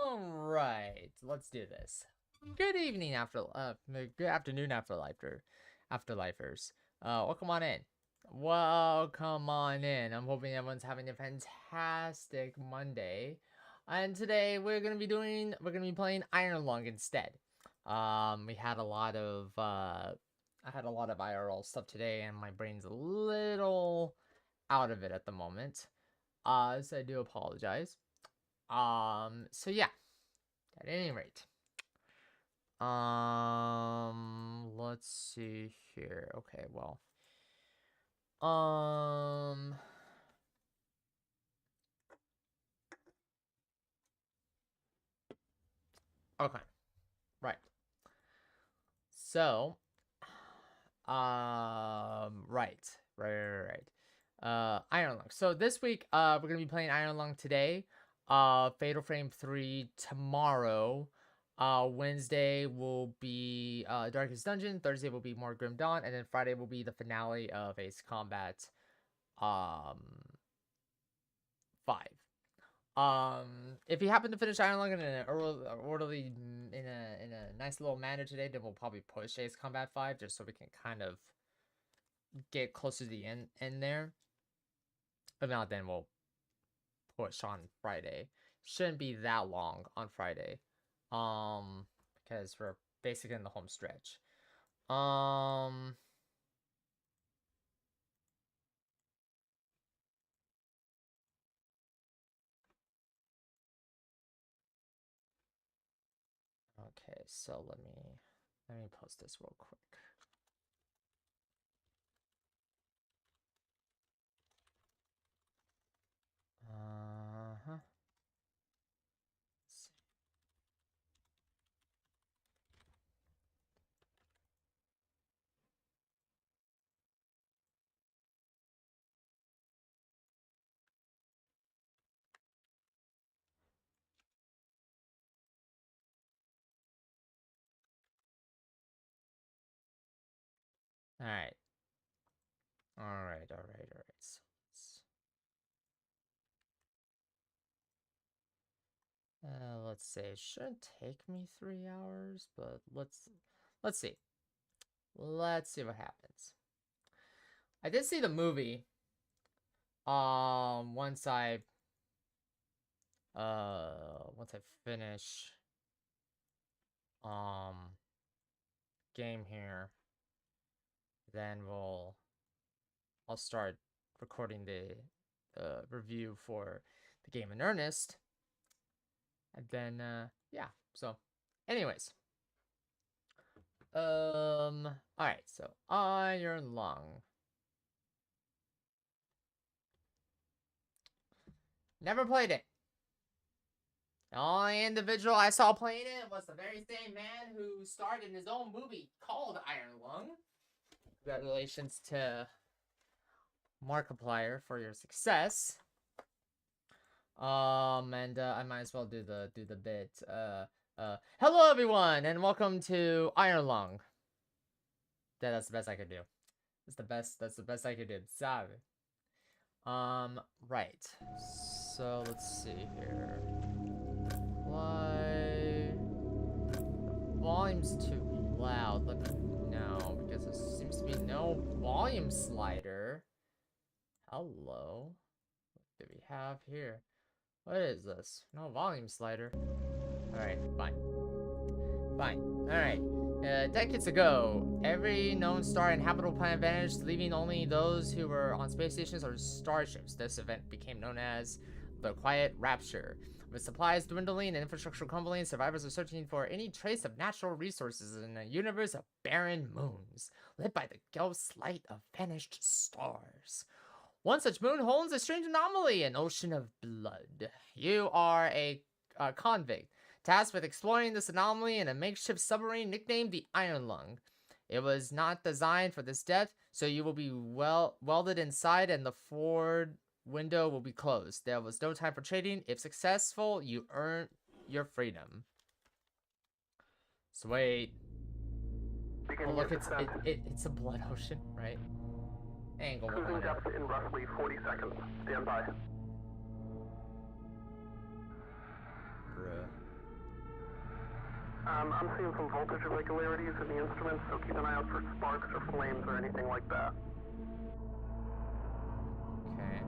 Alright, let's do this. Good evening good afternoon afterlifers. Welcome on in. Welcome on in. I'm hoping everyone's having a fantastic Monday. And today we're gonna be playing Iron Lung instead. We had a lot of I had a lot of IRL stuff today and my brain's a little out of it at the moment. So I do apologize. So yeah, at any rate, let's see here. Okay, well, okay, right. So, right. Iron Lung. So this week, we're gonna be playing Iron Lung today. Fatal Frame 3 tomorrow. Wednesday will be Darkest Dungeon. Thursday will be more Grim Dawn, and then Friday will be the finale of Ace Combat 5. If you happen to finish Iron Lung in an orderly, in a nice little manner today, then we'll probably push Ace Combat 5 just so we can kind of get close to the end there. If not, then we'll push on Friday. Shouldn't be that long on Friday, because we're basically in the home stretch. Okay, so let me post this real quick. All right. So let's say it shouldn't take me 3 hours, but let's see. Let's see what happens. I did see the movie. Once I finish game here, then I'll start recording the review for the game in earnest. And then yeah, so anyways. Alright, so Iron Lung. Never played it. The only individual I saw playing it was the very same man who starred in his own movie called Iron Lung. Congratulations to Markiplier for your success. And I might as well do the bit. Hello everyone, and welcome to Iron Lung. That's the best I could do. That's the best I could do. Sorry. Right. So let's see here. Why? Volume's too loud. Let me know, because there seems to be no volume slider. Hello. What do we have here? What is this? No volume slider. Alright, fine. Alright. Decades ago, every known star and habitable planet vanished, leaving only those who were on space stations or starships. This event became known as the Quiet Rapture. With supplies dwindling and infrastructure crumbling, survivors are searching for any trace of natural resources in a universe of barren moons, lit by the ghost light of vanished stars. One such moon holds a strange anomaly, an ocean of blood. You are a convict, tasked with exploring this anomaly in a makeshift submarine nicknamed the Iron Lung. It was not designed for this depth, so you will be welded inside and the forward window will be closed. There was no time for trading. If successful, you earn your freedom. Sweet. Oh look, it's a blood ocean, right? Angle. Cruising depth in roughly 40 seconds. Stand by. Bruh. I'm seeing some voltage irregularities in the instruments, so keep an eye out for sparks or flames or anything like that. Okay.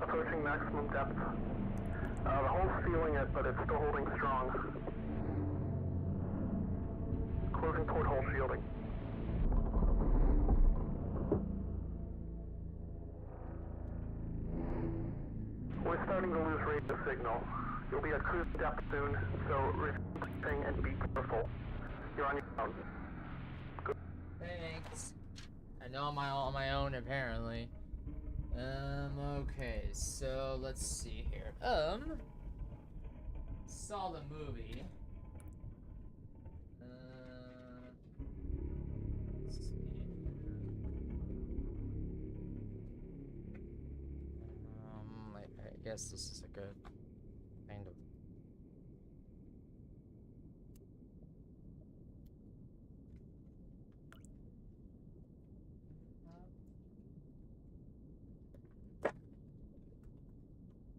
Approaching maximum depth. The hole's feeling it, but it's still holding strong. Closing porthole shielding. We're starting to lose radio signal. You'll be at cruise depth soon, so reflecting and be careful. You're on your own. Good. Thanks. I know I'm on my own apparently. Okay, so let's see here. Saw the movie. Let's see. I guess this is a good kind of.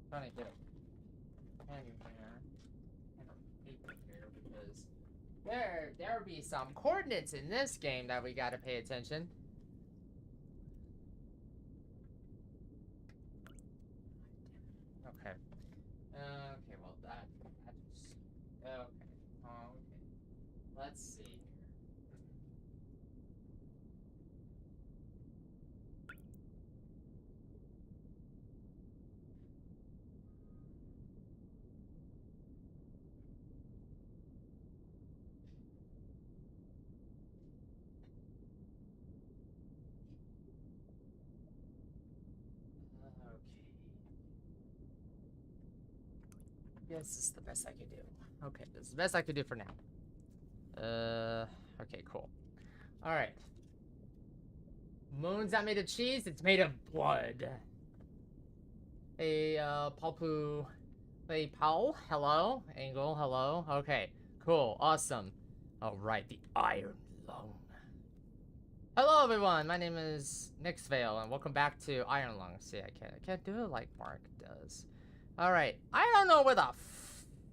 Trying to get a pen here and a paper here because there'll be some coordinates in this game that we gotta pay attention. Okay. Okay, well that just okay. Okay. Let's see here. Yes, this is the best I could do. Okay, this is the best I could do for now. Okay, cool. Alright. Moon's not made of cheese, it's made of blood. Hey, Palpu. Hey, Paul, hello. Angle, hello. Okay, cool, awesome. Alright, the Iron Lung. Hello, everyone. My name is Nixvale, and welcome back to Iron Lung. See, I can't do it like Mark does. Alright, I don't know where the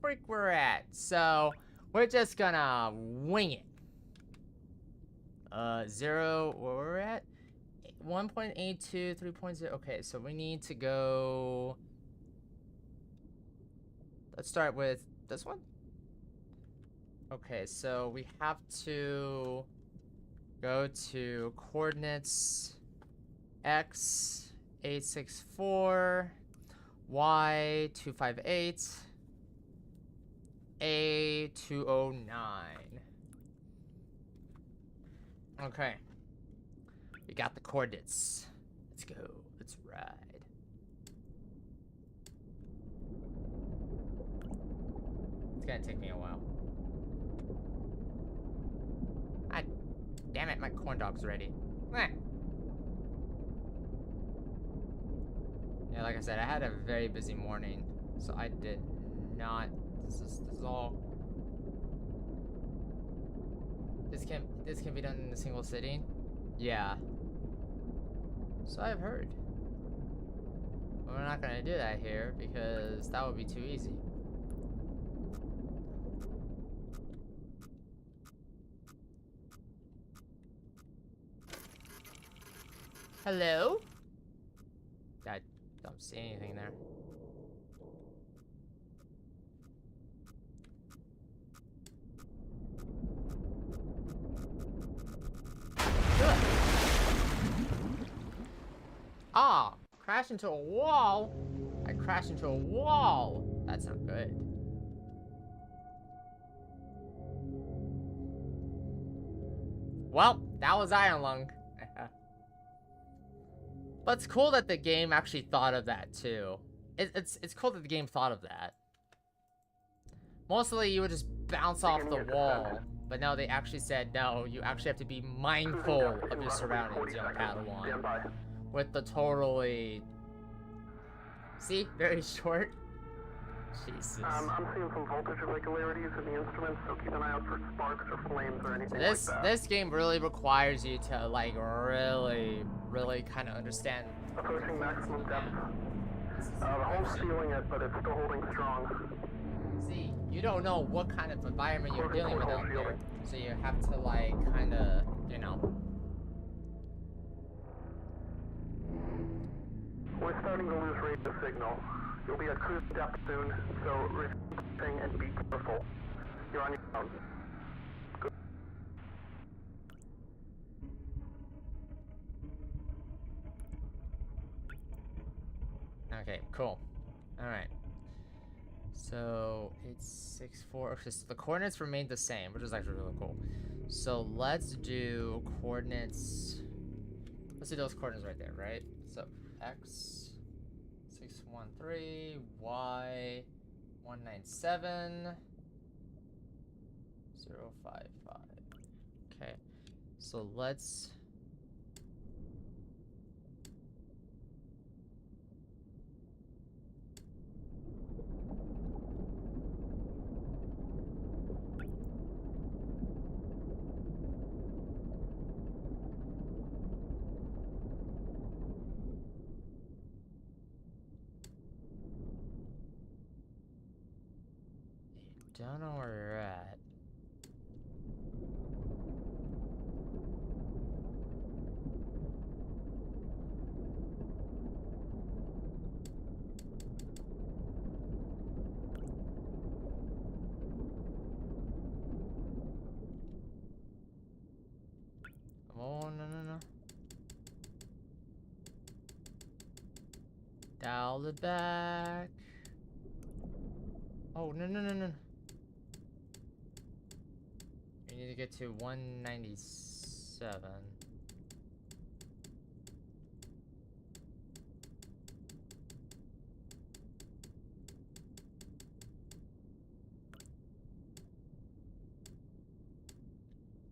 freak we're at, so we're just gonna wing it. 0, where we're at? 1.82, 3.0. Okay, so we need to go. Let's start with this one. Okay, so we have to go to coordinates x 864. Y 258, A 209. Okay, we got the coordinates. Let's go. Let's ride. It's gonna take me a while. God damn it, my corn dog's ready. Yeah, like I said, I had a very busy morning, so I did not. This is all. This can be done in a single sitting. Yeah. So I've heard. But we're not gonna do that here because that would be too easy. Hello? I don't see anything there. Ah, crash into a wall. I crashed into a wall. That's not good. Well, that was Iron Lung. But it's cool that the game actually thought of that too. It's cool that the game thought of that. Mostly you would just bounce off the wall, but no, they actually said no. You actually have to be mindful of your surroundings, young Padawan. With the totally, see, very short. Jesus. I'm seeing some voltage irregularities in the instruments, so keep an eye out for sparks or flames or anything So like that. This game really requires you to like really kind of understand. Approaching maximum depth. The hole's feeling it, but it's still holding strong. See, you don't know what kind of environment you're Closing dealing with porthole out there. shielding. So you have to, like, kind of, you know. We're starting to lose radio signal. You'll be at cruise depth soon, so refing and be careful. You're on your own. Good. Okay, cool. Alright. So, 864. Okay, so the coordinates remain the same, which is actually really cool. So let's do coordinates. Let's do those coordinates right there, right? So, x 613, y 197, 055. Okay, so let's. Don't know where you're at. Oh, no, no, no. Dial it back. Oh, no, no, no, no. You need to get to 197.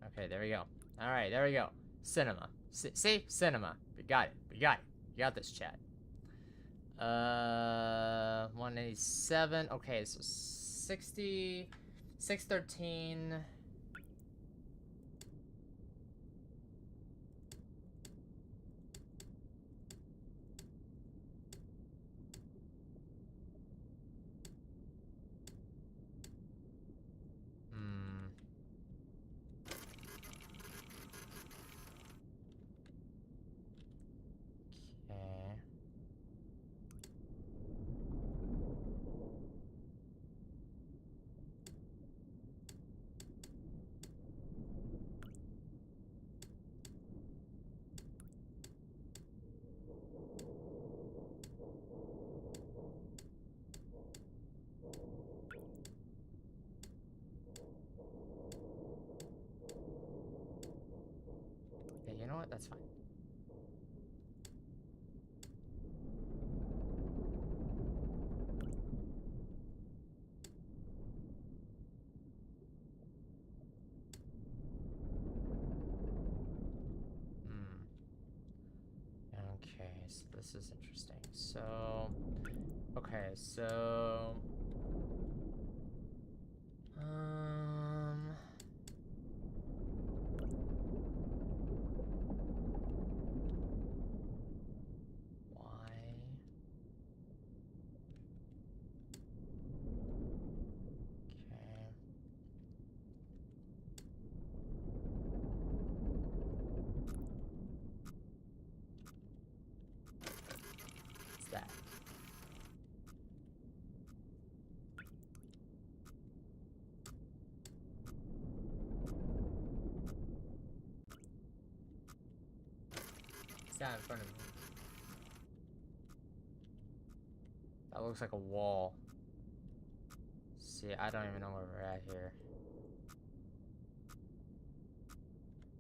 Okay, there we go. All right, there we go. Cinema. See? Cinema. We got it. We got it. You got this, chat. 187. Okay, so 60, 613. Okay. Yeah, you know what? That's fine. Okay, so this is interesting. So, okay, so, why? Okay. What's that? What's that in front of me? That looks like a wall. See, I don't even know where we're at here.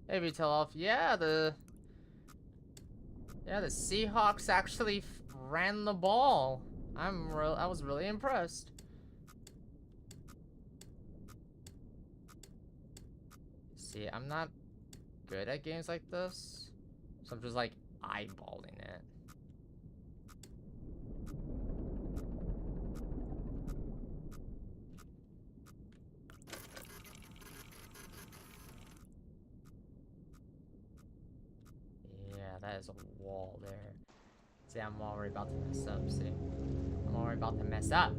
Maybe tell off. Yeah, the Seahawks actually ran the ball. I was really impressed. See, I'm not good at games like this, so I'm just like eyeballing it. Yeah, that is a wall there. See, I'm already about to mess up, see? I'm already about to mess up.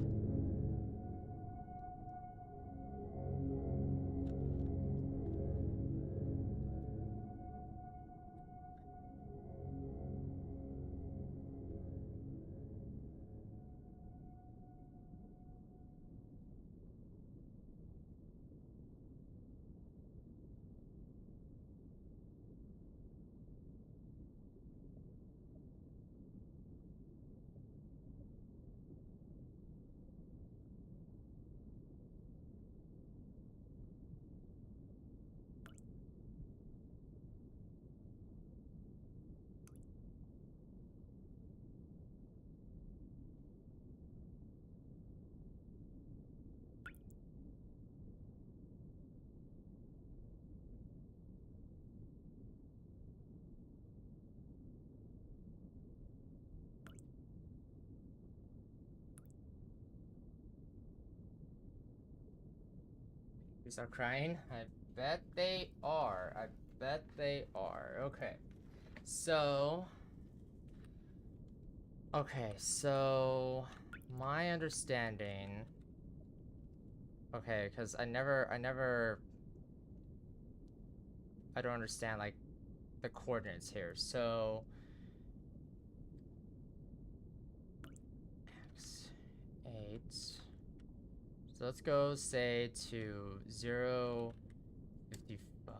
Babies are crying. I bet they are. I bet they are. Okay. So... Okay, so... My understanding... Okay, because I don't understand, like, the coordinates here. So... X8... So let's go, say, to 0, 55...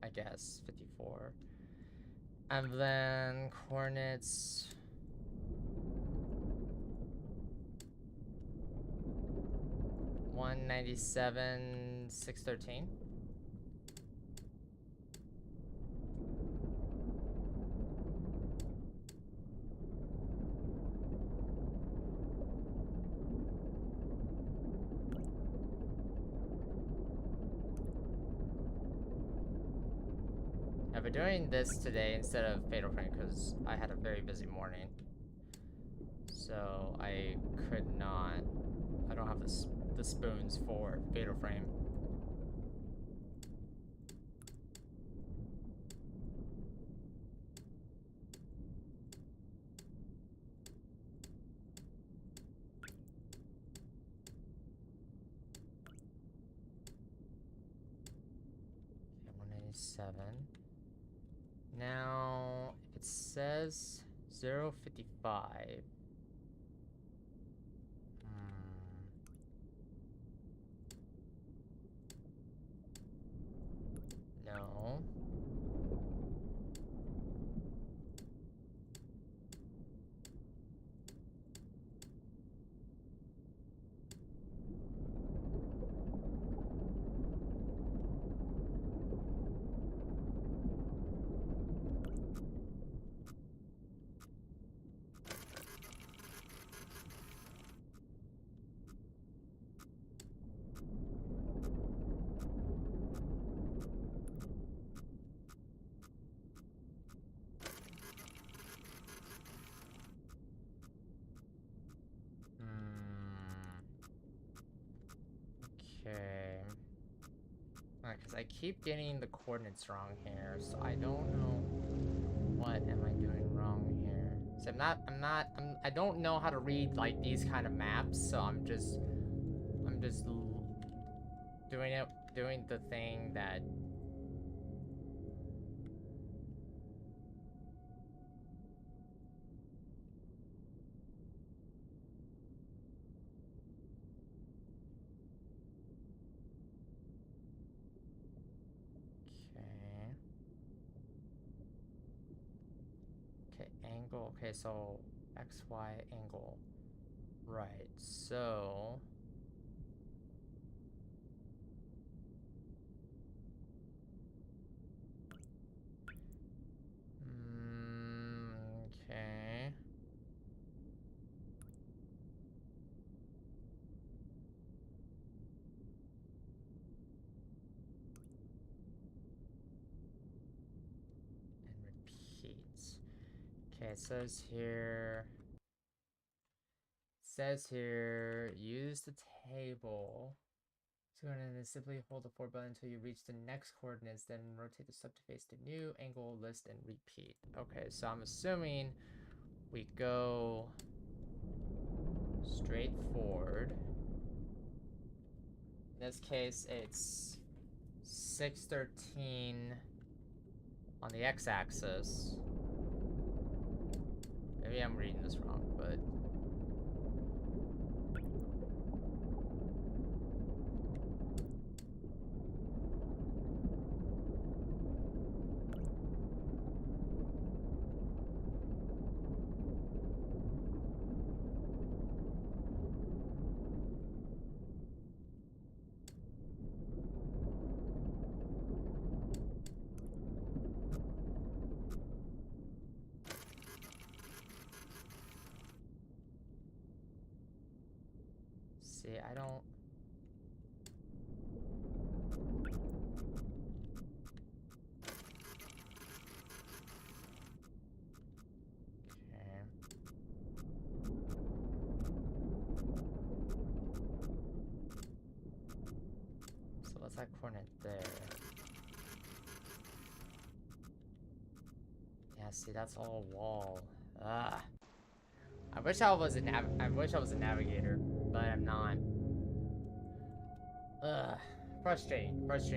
I guess, 54. And then coordinates... 197, 613. I've been doing this today instead of Fatal Frame because I had a very busy morning. So I could not... I don't have the spoons for Fatal Frame. Okay, 197. Now, if it says 055... No. Okay. Because I keep getting the coordinates wrong here, so I don't know what am I doing wrong here. So I don't know how to read like these kind of maps, so I'm just doing the thing that. Okay, angle. Okay, so XY angle. Right, so... okay. And repeats. Okay, it says here... use the table. So and then simply hold the 4 button until you reach the next coordinates, then rotate the sub to face the new angle, list, and repeat. Okay, so I'm assuming we go straight forward. In this case, it's 613 on the x-axis. Maybe I'm reading this wrong, but... See, I don't... coordinate there. Yeah, see, that's all wall. Ah. I wish I was a navigator, but I'm not. Ugh. Frustrating. Let's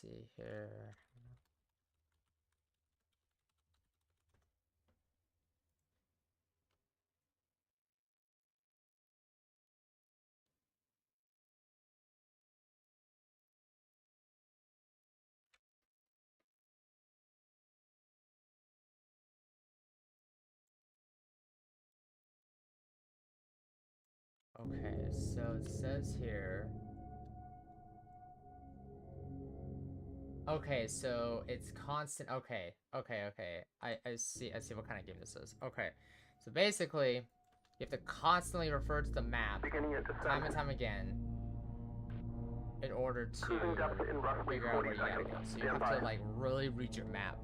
see here. Okay, so it says here. Okay, so it's constant. Okay. I see what kind of game this is. Okay. So basically, you have to constantly refer to the map Beginning at descent. time and time again in order to Cruising depth in roughly figure out where 40 you gotta go. seconds. So you Stand have to by. like really read your map.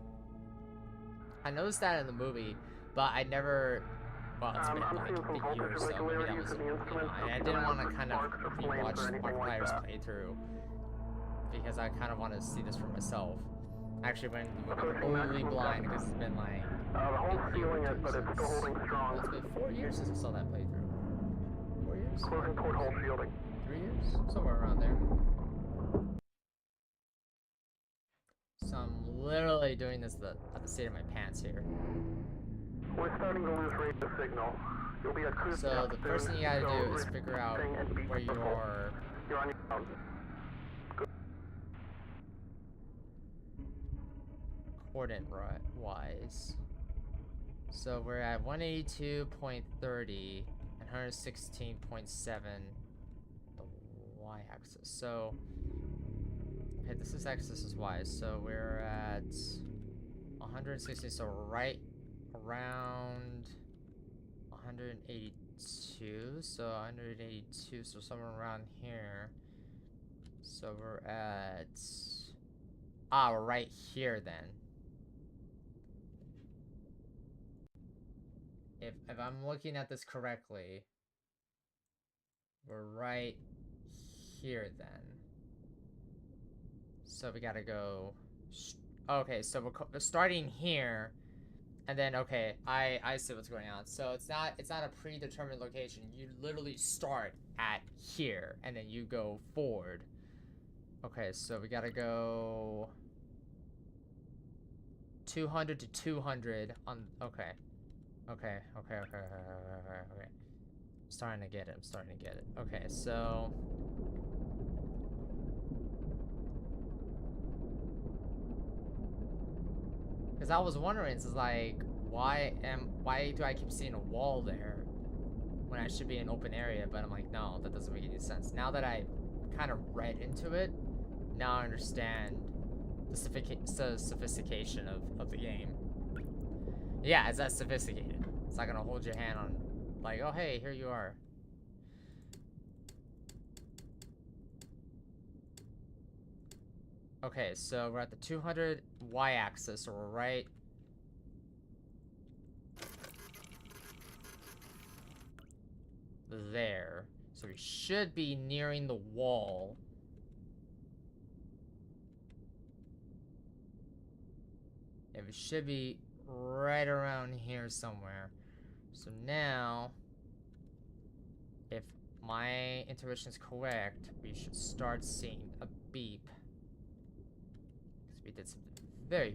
I noticed that in the movie, but I never. Well, it's been I'm like seeing some voltage years, so maybe that irregularities was, in the instruments. I Keep didn't an eye want out to for kind of sparks or flames rewatch or anything like Markiplier's that. playthrough because I kind of want to see this for myself. Actually, when the movie Approaching Completely maximum Blind depth. because it's been like The hole's a year feeling or it, two but it's still since. holding strong. Well, it's been 4 years since I saw that playthrough. 4 years? Closing porthole shielding. 3 years? Somewhere around there. So I'm literally doing this at the seat of my pants here. We're starting to lose radio signal. You'll be at cruise So depth the soon, first thing you gotta so do is figure out and be where you careful. are. You're on your own. Coordinate wise. So we're at 182.30 and 116.7 the y-axis. So okay, this is x, this is y. So we're at 160. So right around 182. So 182. So somewhere around here. So we're at we're right here then. If I'm looking at this correctly, we're right here then. So we gotta go. Okay, so we're starting here, and then okay, I see what's going on. So it's not a predetermined location. You literally start at here, and then you go forward. Okay, so we gotta go 200 to 200 on. Okay. Okay. I'm starting to get it. Okay, so because I was wondering, it's like, why do I keep seeing a wall there when I should be in an open area? But I'm like, no, that doesn't make any sense. Now that I kind of read into it, now I understand the sophistication of the game. Yeah, it's that sophisticated. It's not gonna hold your hand on, like, oh hey, here you are. Okay, so we're at the 200 y-axis, so we're right there. So we should be nearing the wall. Yeah, we should be right around here somewhere. So now, if my intuition is correct, we should start seeing a beep. Because we did something very.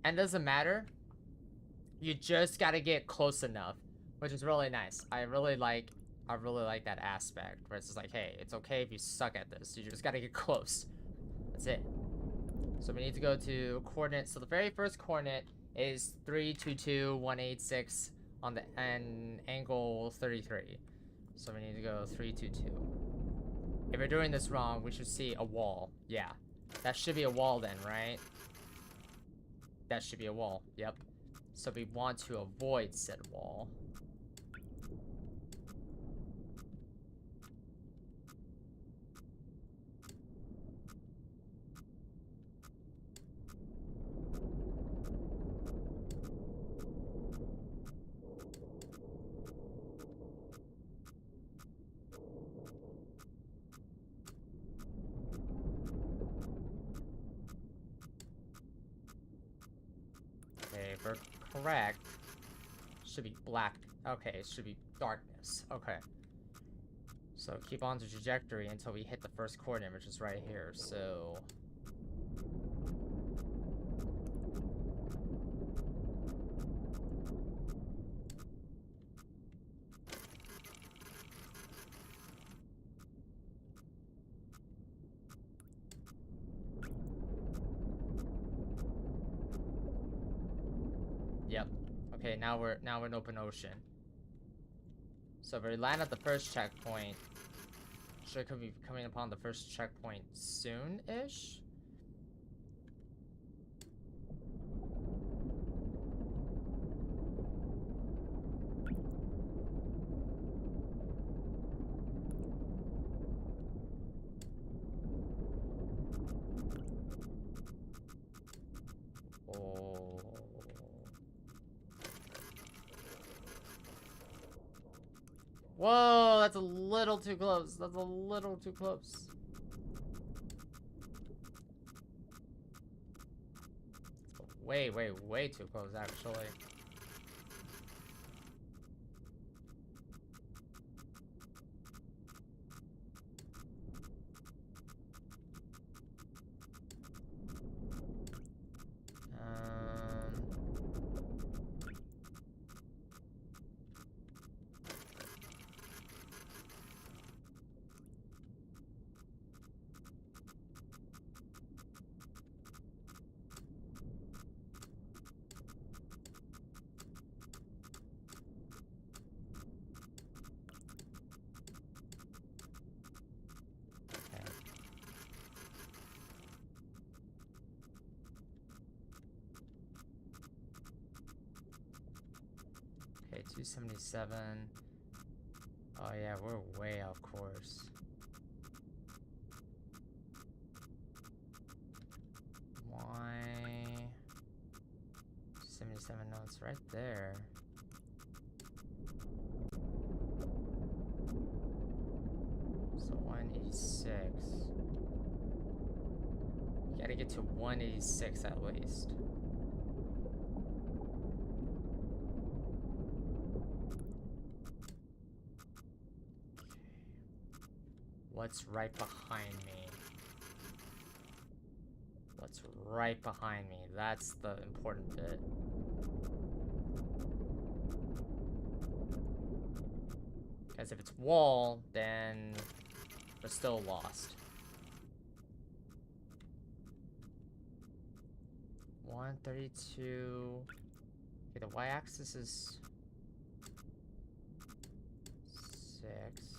And it doesn't matter. You just gotta get close enough, which is really nice. I really like that aspect where it's just like, hey, it's okay if you suck at this. You just gotta get close. That's it. So we need to go to coordinates. So the very first coordinate is 322.186 on the angle 33. So we need to go 322. If we're doing this wrong, we should see a wall. Yeah, that should be a wall then, right? That should be a wall. Yep. So we want to avoid said wall. correct, should be black. Okay, it should be darkness. Okay. So keep on the trajectory until we hit the first coordinate, which is right here. So yep. Okay, now we're in open ocean. So if we land at the first checkpoint, should be coming upon the first checkpoint soon-ish? Oh. Whoa, that's a little too close. That's a little too close. Way, way, way too close, actually. Okay, 277. Oh yeah, we're way off course. Why? 277, no, it's right there. So 186. You gotta get to 186 at least. What's right behind me? What's right behind me? That's the important bit. Because if it's wall, then we're still lost. 132. Okay, the y-axis is 6.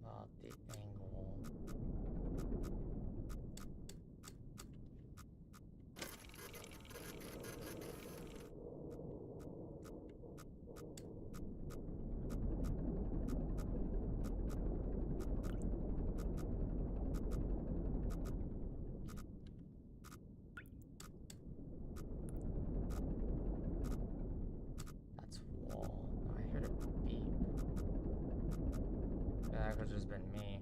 About the angle. That's wall. I heard a beep. That could just been me.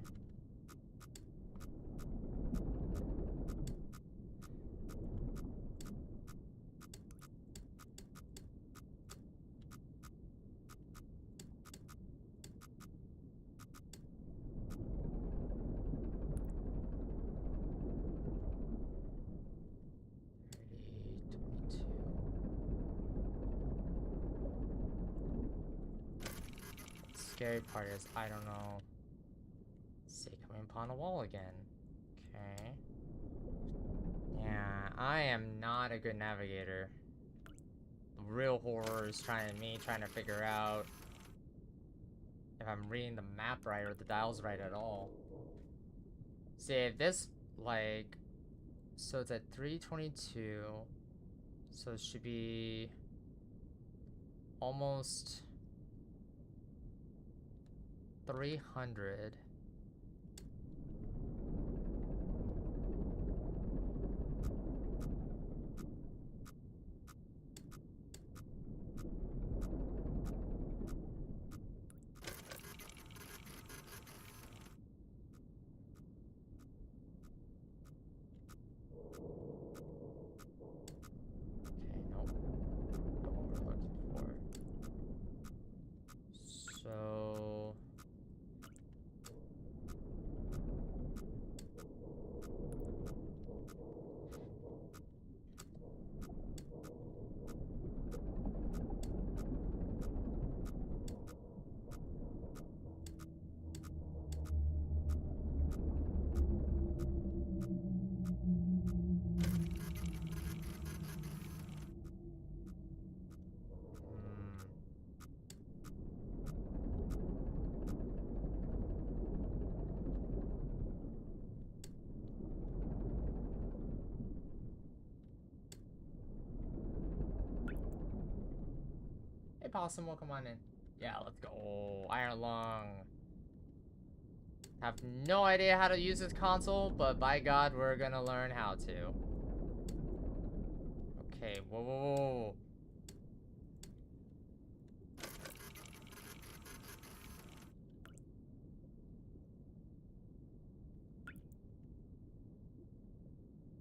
Scary part is I don't know. Say coming upon a wall again. Okay. Yeah, I am not a good navigator. The real horror is trying to figure out if I'm reading the map right or the dials right at all. See, if this, like, so it's at 322, so it should be almost 300. Possum, welcome on in. Yeah, let's go. Iron Lung. Have no idea how to use this console, but by God, we're gonna learn how to. Okay, whoa, whoa, whoa.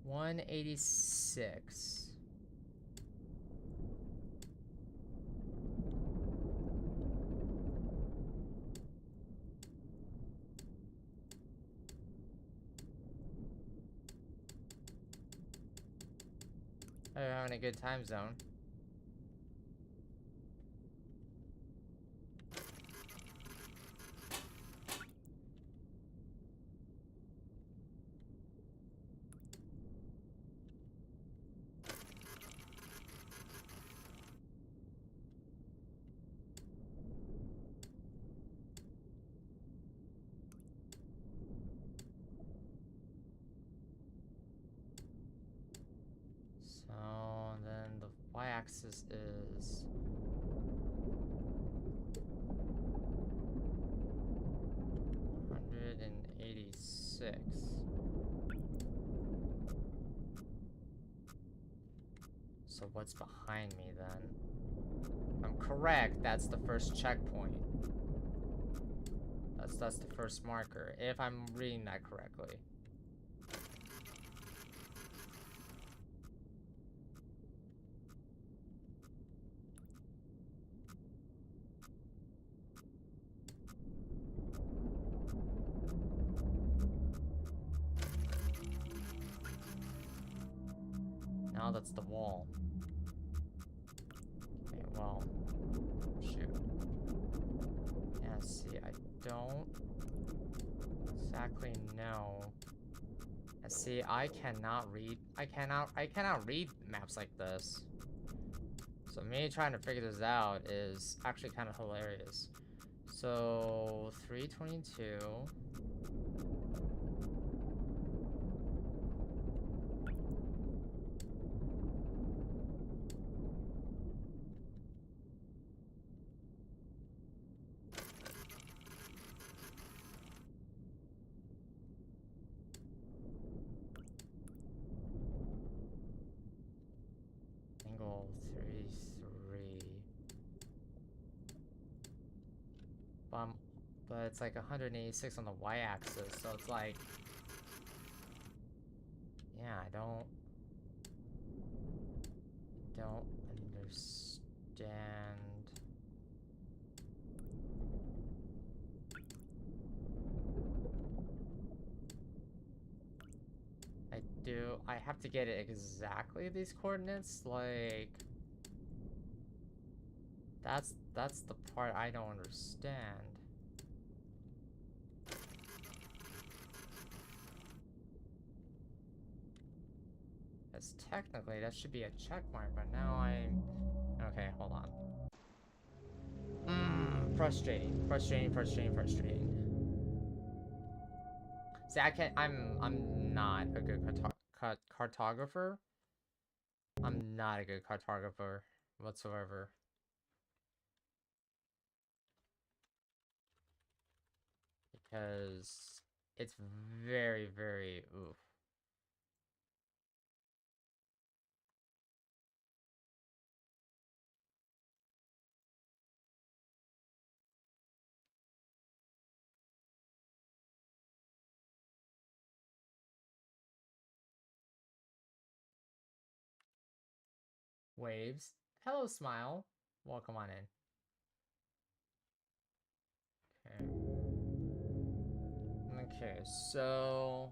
$186. Are you having a good time zone? So then the y-axis is 186. So what's behind me then? I'm correct, that's the first checkpoint. That's the first marker, if I'm reading that correctly. Now that's the wall. Okay, well, shoot. Yeah, see, I don't exactly know. And see, I cannot read maps like this. So me trying to figure this out is actually kind of hilarious. So 322. Angle 33. But it's like 186 on the y-axis, so it's like, yeah, I don't understand. I have to get it exactly these coordinates, like, that's the part I don't understand. Because technically that should be a check mark, but now I'm... Okay, hold on. Frustrating. See, I'm not a good cartographer. I'm not a good cartographer whatsoever. Because it's very, very oof. Waves. Hello, Smile. Welcome on in. Okay. Okay, so...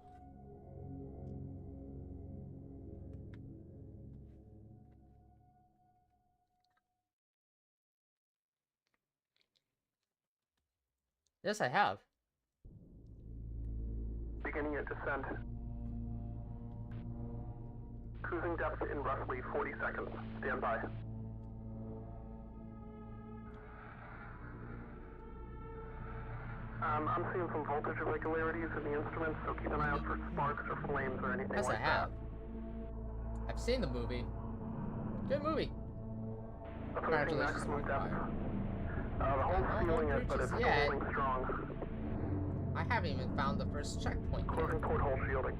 Yes, I have. Beginning your descent. Cruising depth in roughly 40 seconds. Stand by. I'm seeing some voltage irregularities in the instruments, so keep an eye out for sparks or flames or anything Yes, like I have. that. I've seen the movie. Good movie. Approaching Congratulations, maximum depth. Markiplier. The hole's No sealing it, but breaches it's yet. holding strong. I haven't even found the first checkpoint yet. Closing porthole shielding.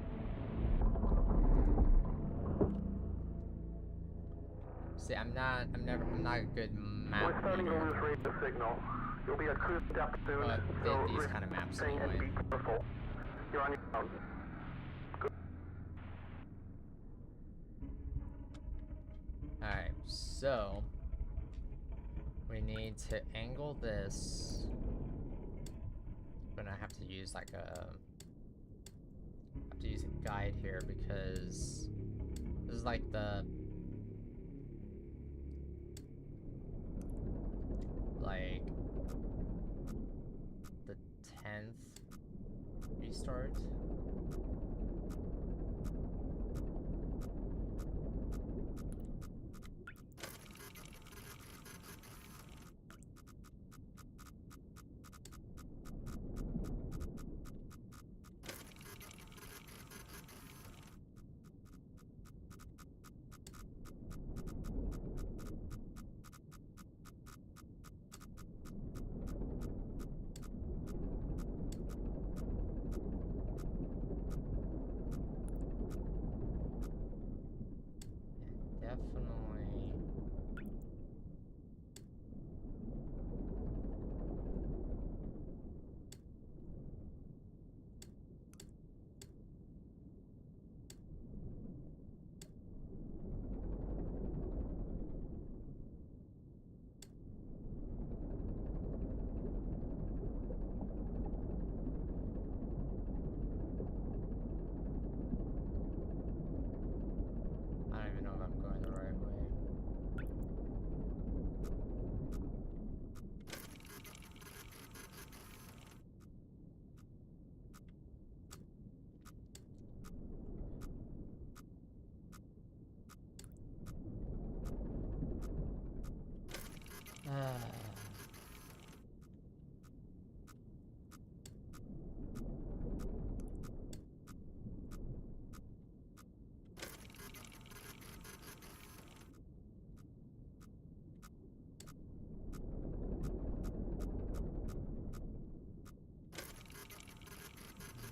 See, I'm not a good map We're starting to reader. lose radio signal. You'll be at cruise depth soon, But so these kind of maps and anyway. be careful. You're on your own. Alright, so we need to angle this. But I have to use like a guide here because this is like the the 10th restart. Definitely. I don't even know if I'm going the right way.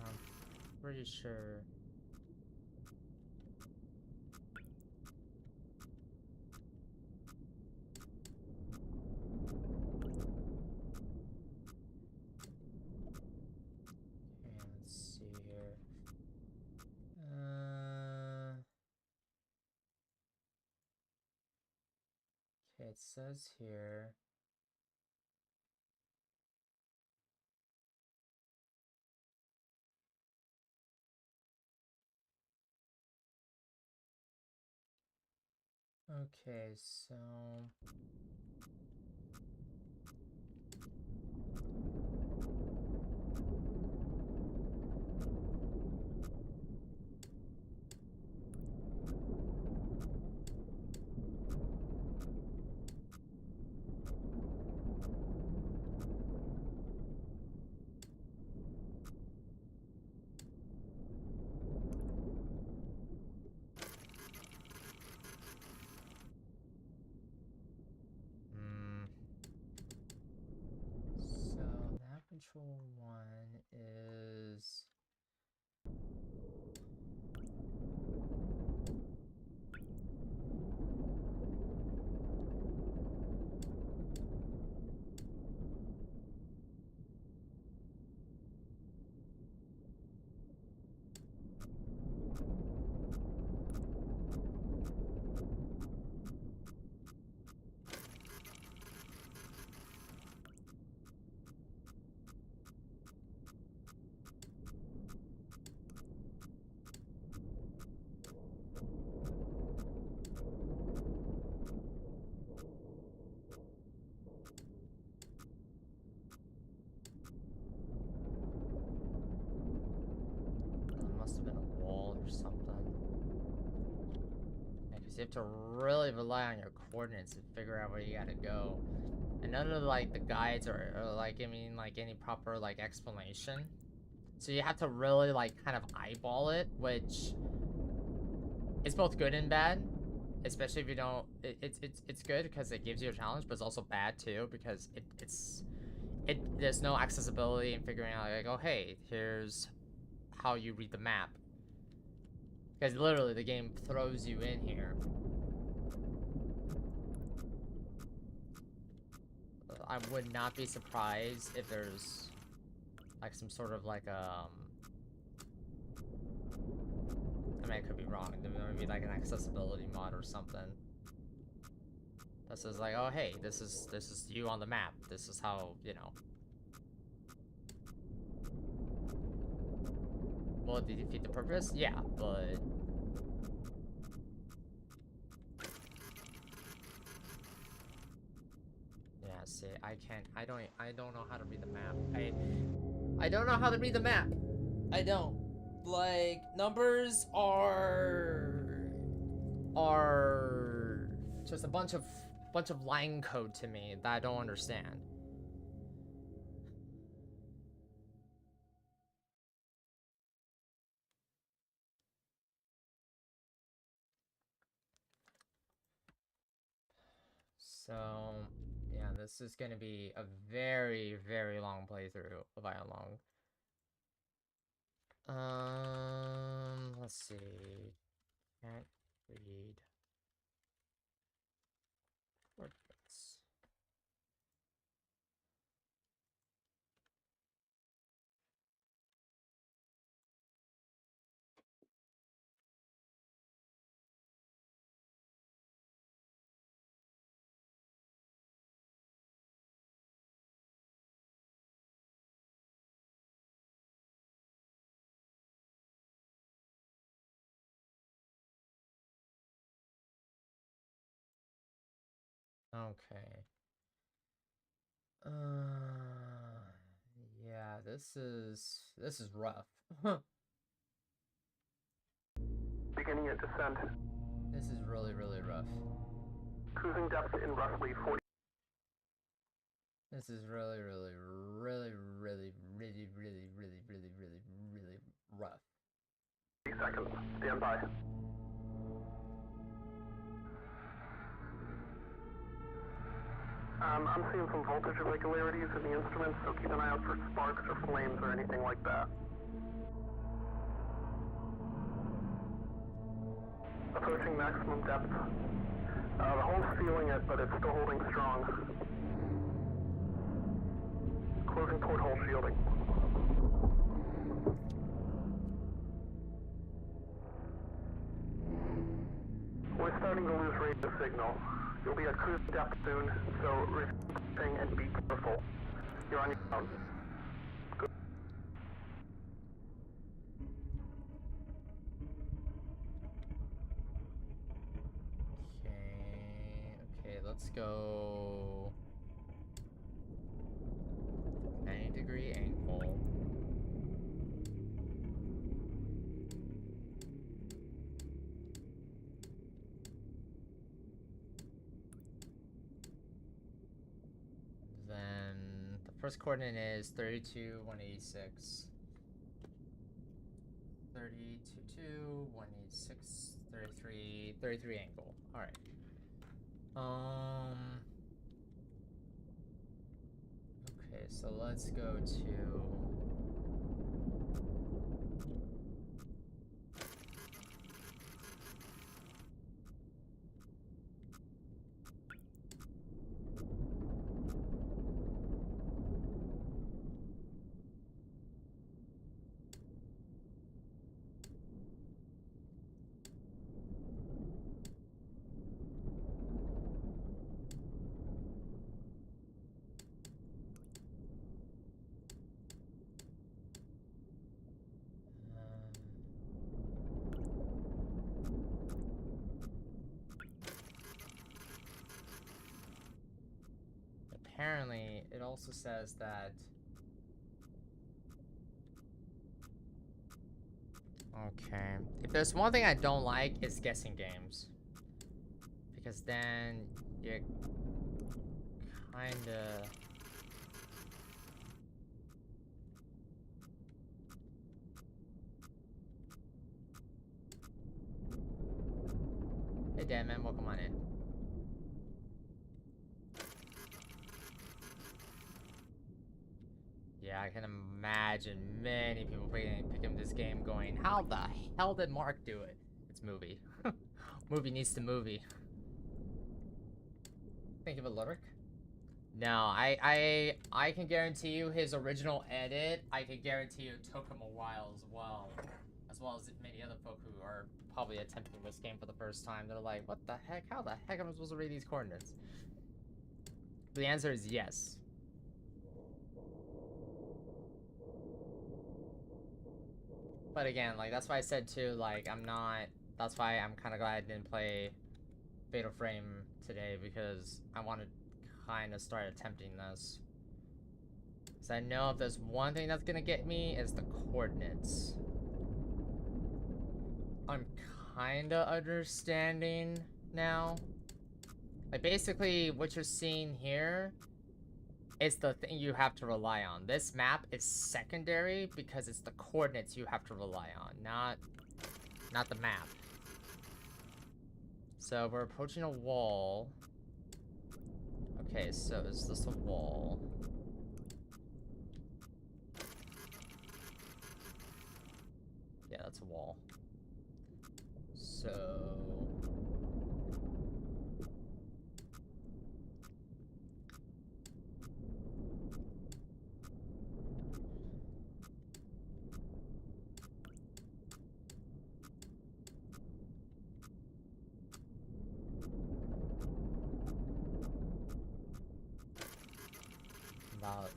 I'm pretty sure. Okay, let's see here. Okay, it says here. Okay, so so that control one is must have been a wall or something. Because you have to really rely on your coordinates to figure out where you gotta go. And none of like the guides or like like any proper like explanation. So you have to really like kind of eyeball it, which is both good and bad. especially if you don't. It's good because it gives you a challenge, but it's also bad too because there's no accessibility in figuring out like, oh hey, here's how you read the map. Because literally the game throws you in here. I would not be surprised if there's like some sort of like I mean, I could be wrong. There might be like an accessibility mod or something that says like, oh hey, this is you on the map. This is how, you know. Will it defeat the purpose? Yeah, but yeah, see, I don't know how to read the map. I don't know how to read the map. I don't. Like, numbers are just a bunch of line code to me that I don't understand. So, yeah, this is gonna be a very, very long playthrough of Iron Long. Let's see. Can't read words. Okay. Yeah, this is rough. Beginning your descent. This is really, really rough. Cruising depth in roughly 40 This is really, really, really, really, really, really, really, really, really, really rough. seconds. Stand by. I'm seeing some voltage irregularities in the instruments, so keep an eye out for sparks or flames or anything like that. Approaching maximum depth. The hull's feeling it, but it's still holding strong. Closing porthole shielding. We're starting to lose radio signal. You'll be at cruise depth soon, so refing and be careful. You're on your own. Good. Okay, let's go 90-degree angle. Then the first coordinate is 32, 186. 32, 186, 33 angle. Alright. Okay, so let's go to apparently it also says that okay, if there's one thing I don't like, it's guessing games, because then you kinda Dan, man. Welcome on in. Yeah, I can imagine many people picking this game going, how the hell did Mark do it? It's movie. Movie needs to movie. Think of a lyric? No, I can guarantee you his original edit, I can guarantee you it took him a while as well. As well as many other folk who are probably attempting this game for the first time. They're like, what the heck? How the heck am I supposed to read these coordinates? The answer is yes. But again, like, that's why I said too, like, that's why I'm kind of glad I didn't play Fatal Frame today, because I want to kind of start attempting this. Because I know if there's one thing that's going to get me, is the coordinates. I'm kind of understanding now. Like, basically, what you're seeing here is the thing you have to rely on. This map is secondary because it's the coordinates you have to rely on, not the map. So we're approaching a wall. Okay, so is this a wall? Yeah, that's a wall. So...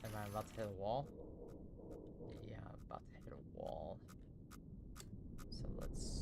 am I about to hit a wall? Yeah, I'm about to hit a wall. So let's...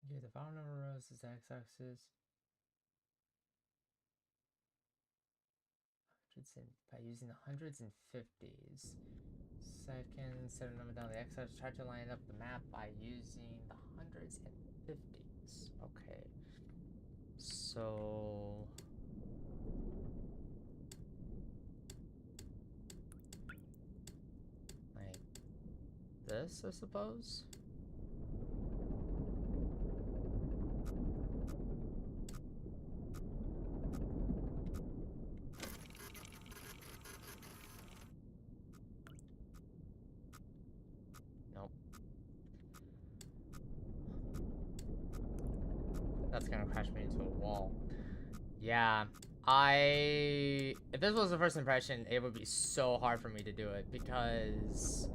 yeah, the bottom number of rows is the x-axis. By using the hundreds and fifties. Second, set a number down the x-axis. Try to line up the map by using the hundreds and fifties. Okay. So... like this, I suppose? Nope. That's gonna crash me into a wall. Yeah. If this was the first impression, it would be so hard for me to do it, because...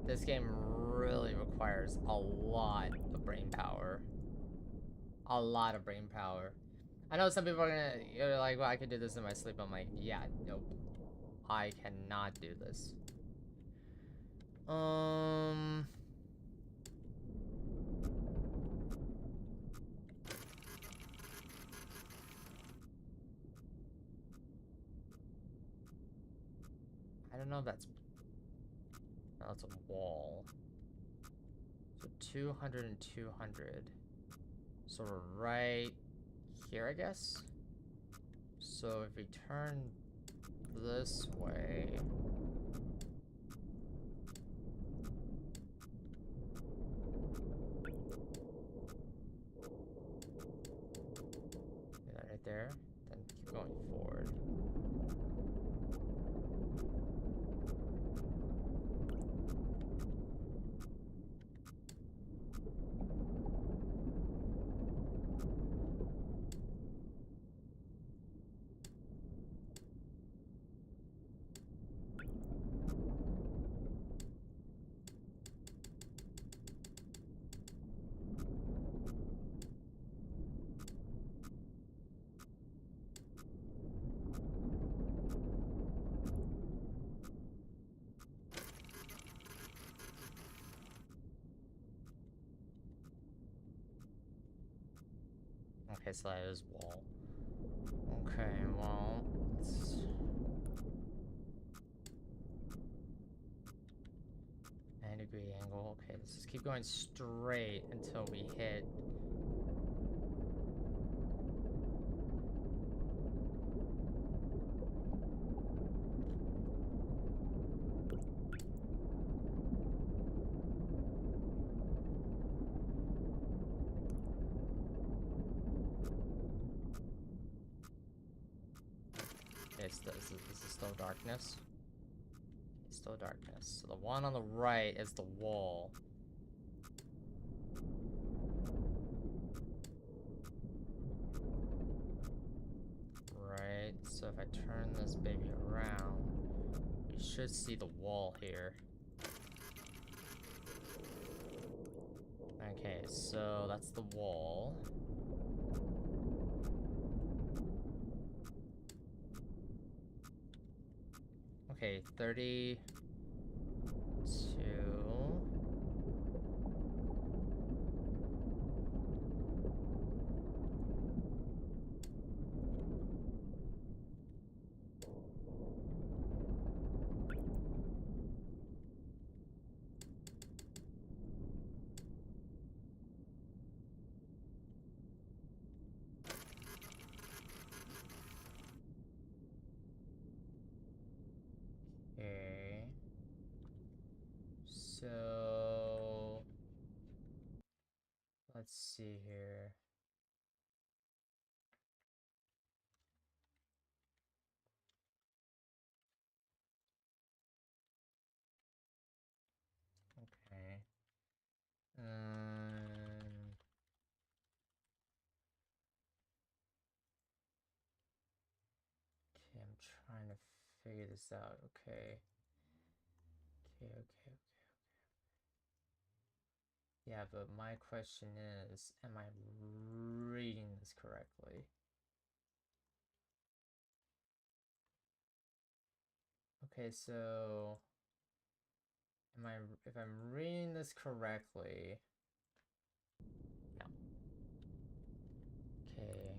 this game really requires a lot of brain power. A lot of brain power. I know some people are you're like, well, I could do this in my sleep. I'm like, yeah, nope. I cannot do this. I don't know if that's... no, that's a wall. So 200 and 200. So we're right here, I guess? So if we turn this way... yeah, right there. Then keep going forward. Okay, so that is wall. Okay, well, let's... 90-degree angle. Okay, let's just keep going straight until we hit. Okay, this is still darkness. It's still darkness. So the one on the right is the wall. Right, so if I turn this baby around, we should see the wall here. Okay, so that's the wall. Okay, 32. Okay. So let's see here. Okay. Okay, I'm trying to figure this out. Okay. Okay. Yeah, but my question is, am I reading this correctly? Okay, so if I'm reading this correctly? No. Okay.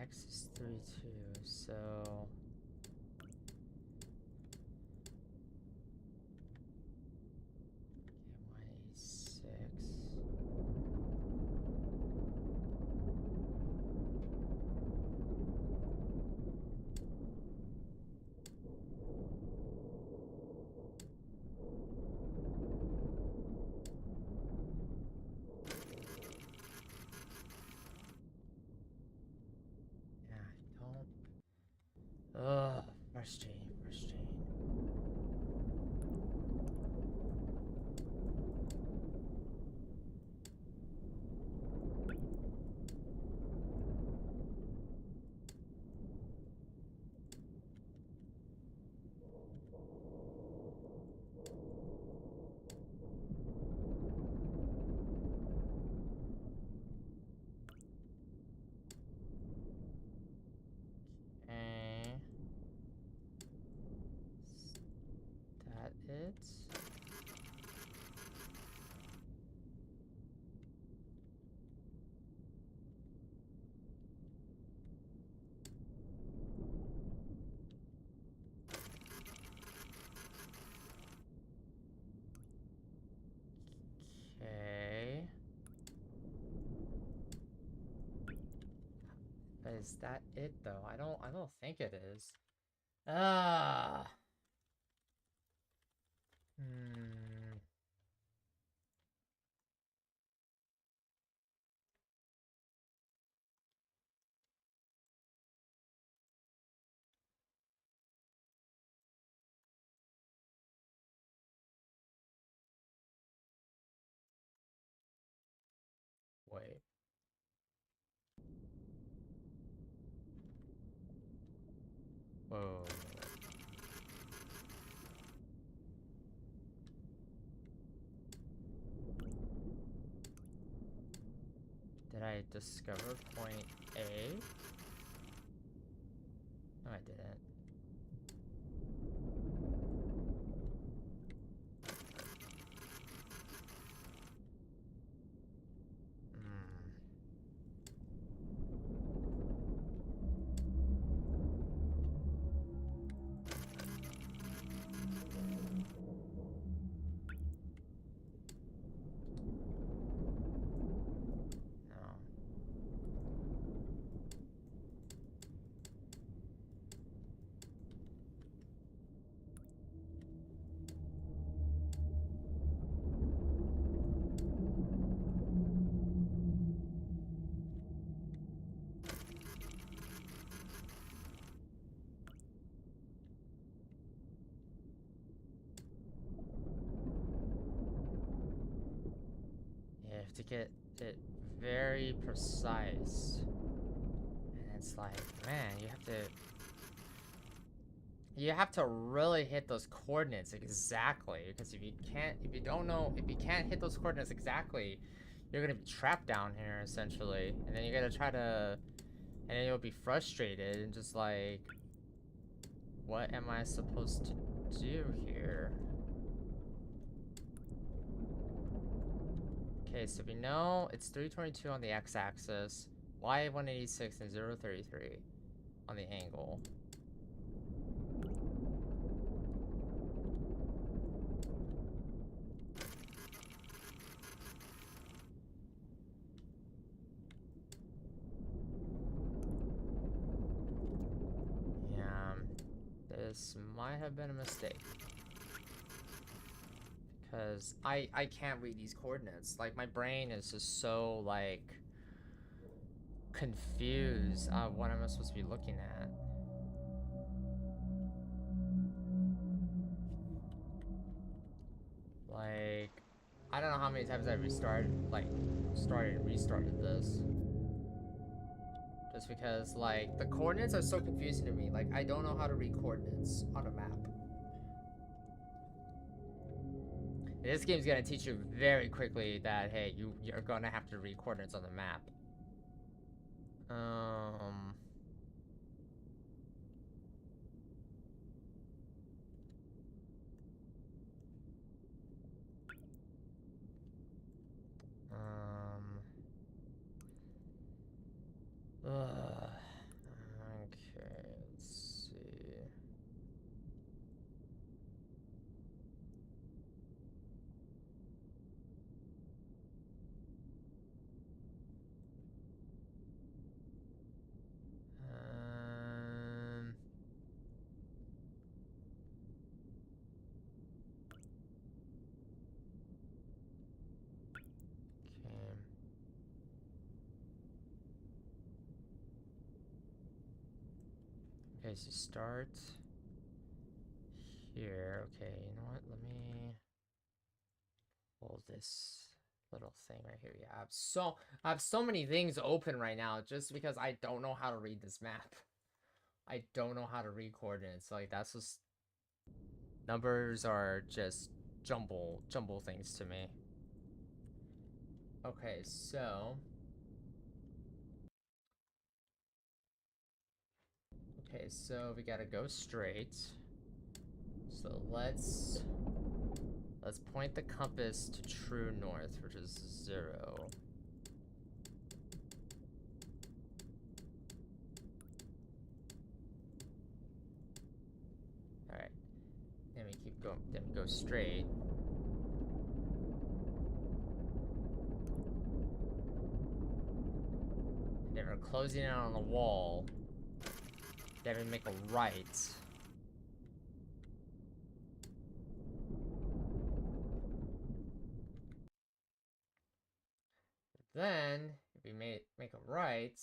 X is 32, so okay, 186. Yeah, I don't. Ugh, frustrating. Okay. Is that it? Okay. Is that it though? I don't think it is. Ah. Hmm. Wait. Whoa. I discover point A? No, I didn't. No. You have to get it very precise. And it's like, man, you have to really hit those coordinates exactly, because if you can't hit those coordinates exactly, you're gonna be trapped down here essentially, and then you gotta try to, and then you'll be frustrated and just like, what am I supposed to do here? Okay, so we know it's 322 on the x-axis, y 186 and 033 on the angle. Yeah, this might have been a mistake. Because I can't read these coordinates. Like, my brain is just so, like, confused on what am I supposed to be looking at. Like, I don't know how many times I started and restarted this. Just because, like, the coordinates are so confusing to me. Like, I don't know how to read coordinates on a map. This game's gonna teach you very quickly that, hey, you're gonna have to read coordinates on the map. Okay, let's see. Okay. Okay, so start here. Okay, you know what? Let me hold this little thing right here. Yeah, I have so many things open right now just because I don't know how to read this map. I don't know how to read coordinates. Like, that's just, numbers are just jumble things to me. Okay, so we gotta go straight. So let's point the compass to true north, which is 0. Alright. Then we keep going, then we go straight. And then we're closing in on the wall. Then we make a right. Then, if we make a right,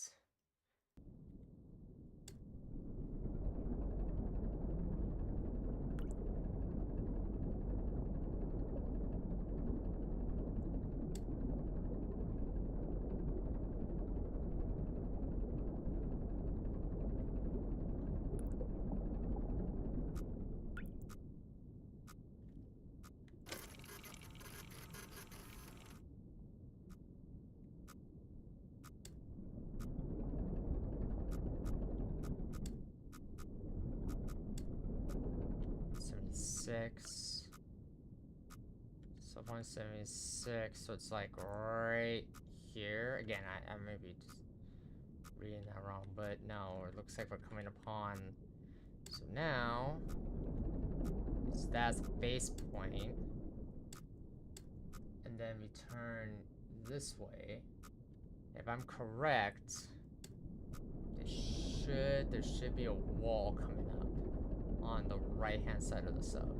0.76. So 0.76, so it's like right here. Again, I may be just reading that wrong, but no, it looks like we're coming upon. So now, that's the base point. And then we turn this way. If I'm correct, there should be a wall coming up on the right-hand side of the sub.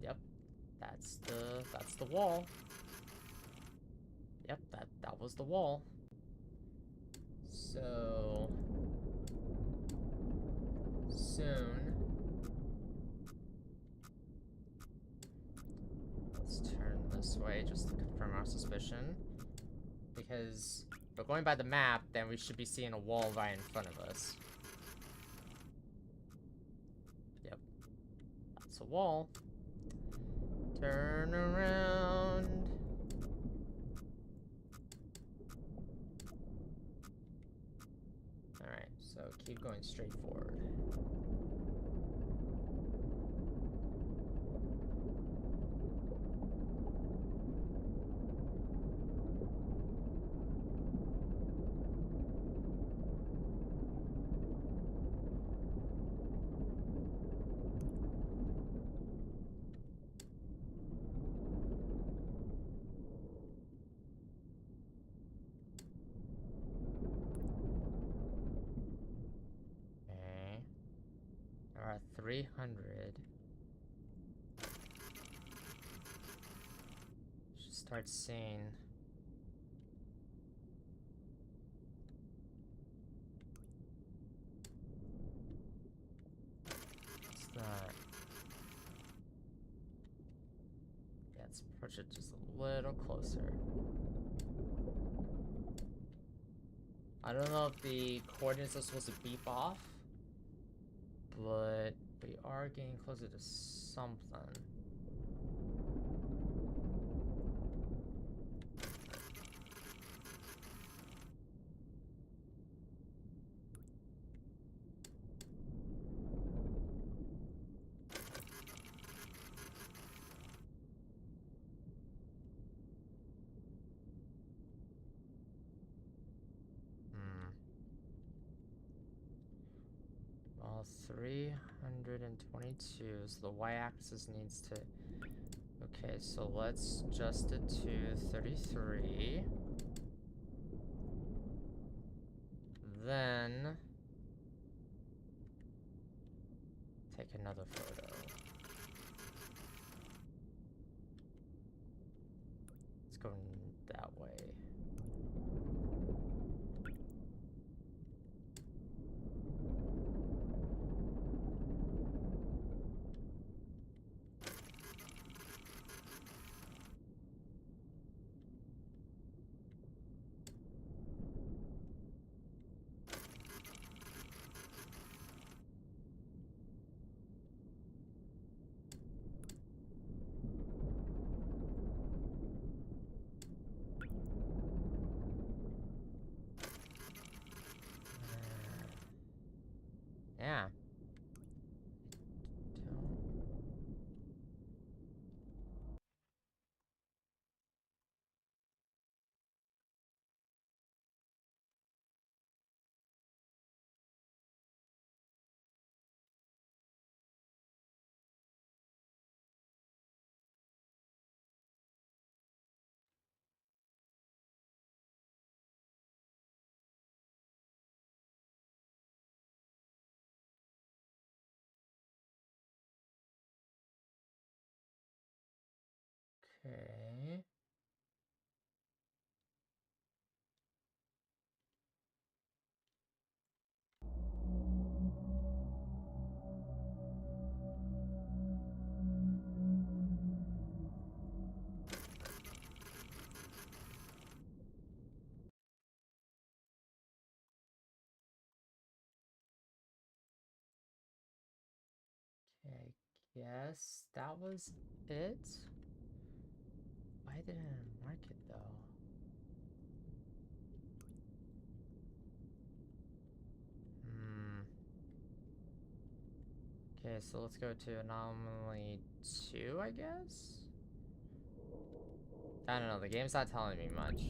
Yep, that's the wall. Yep, that was the wall. So soon, let's turn this way just to confirm our suspicion. Because if we're going by the map, then we should be seeing a wall right in front of us. Yep, that's a wall. Turn around. Alright, so keep going straight forward. Okay. There are 300. Should start seeing. It's not. Yeah, let's approach it just a little closer. I don't know if the coordinates are supposed to beep off, but we are getting closer to something. Well, 322, so the y-axis needs to... Okay, so let's adjust it to 33. Then... take another photo. Let's go that way. Yeah. Okay. Okay, guess that was it. Why didn't I mark it though? Okay, so let's go to anomaly 2, I guess? I don't know, the game's not telling me much.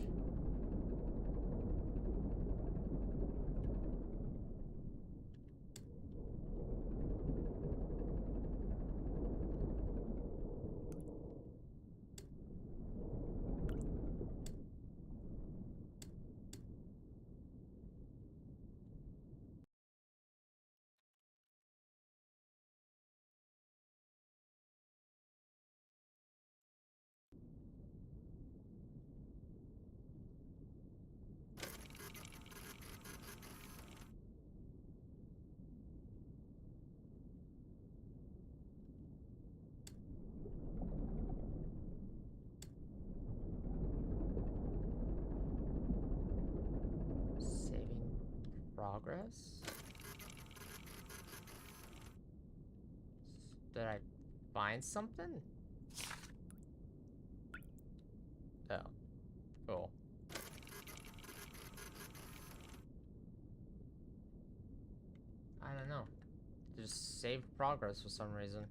Saving progress? Did I find something? Oh, cool. I don't know. Just saved progress for some reason.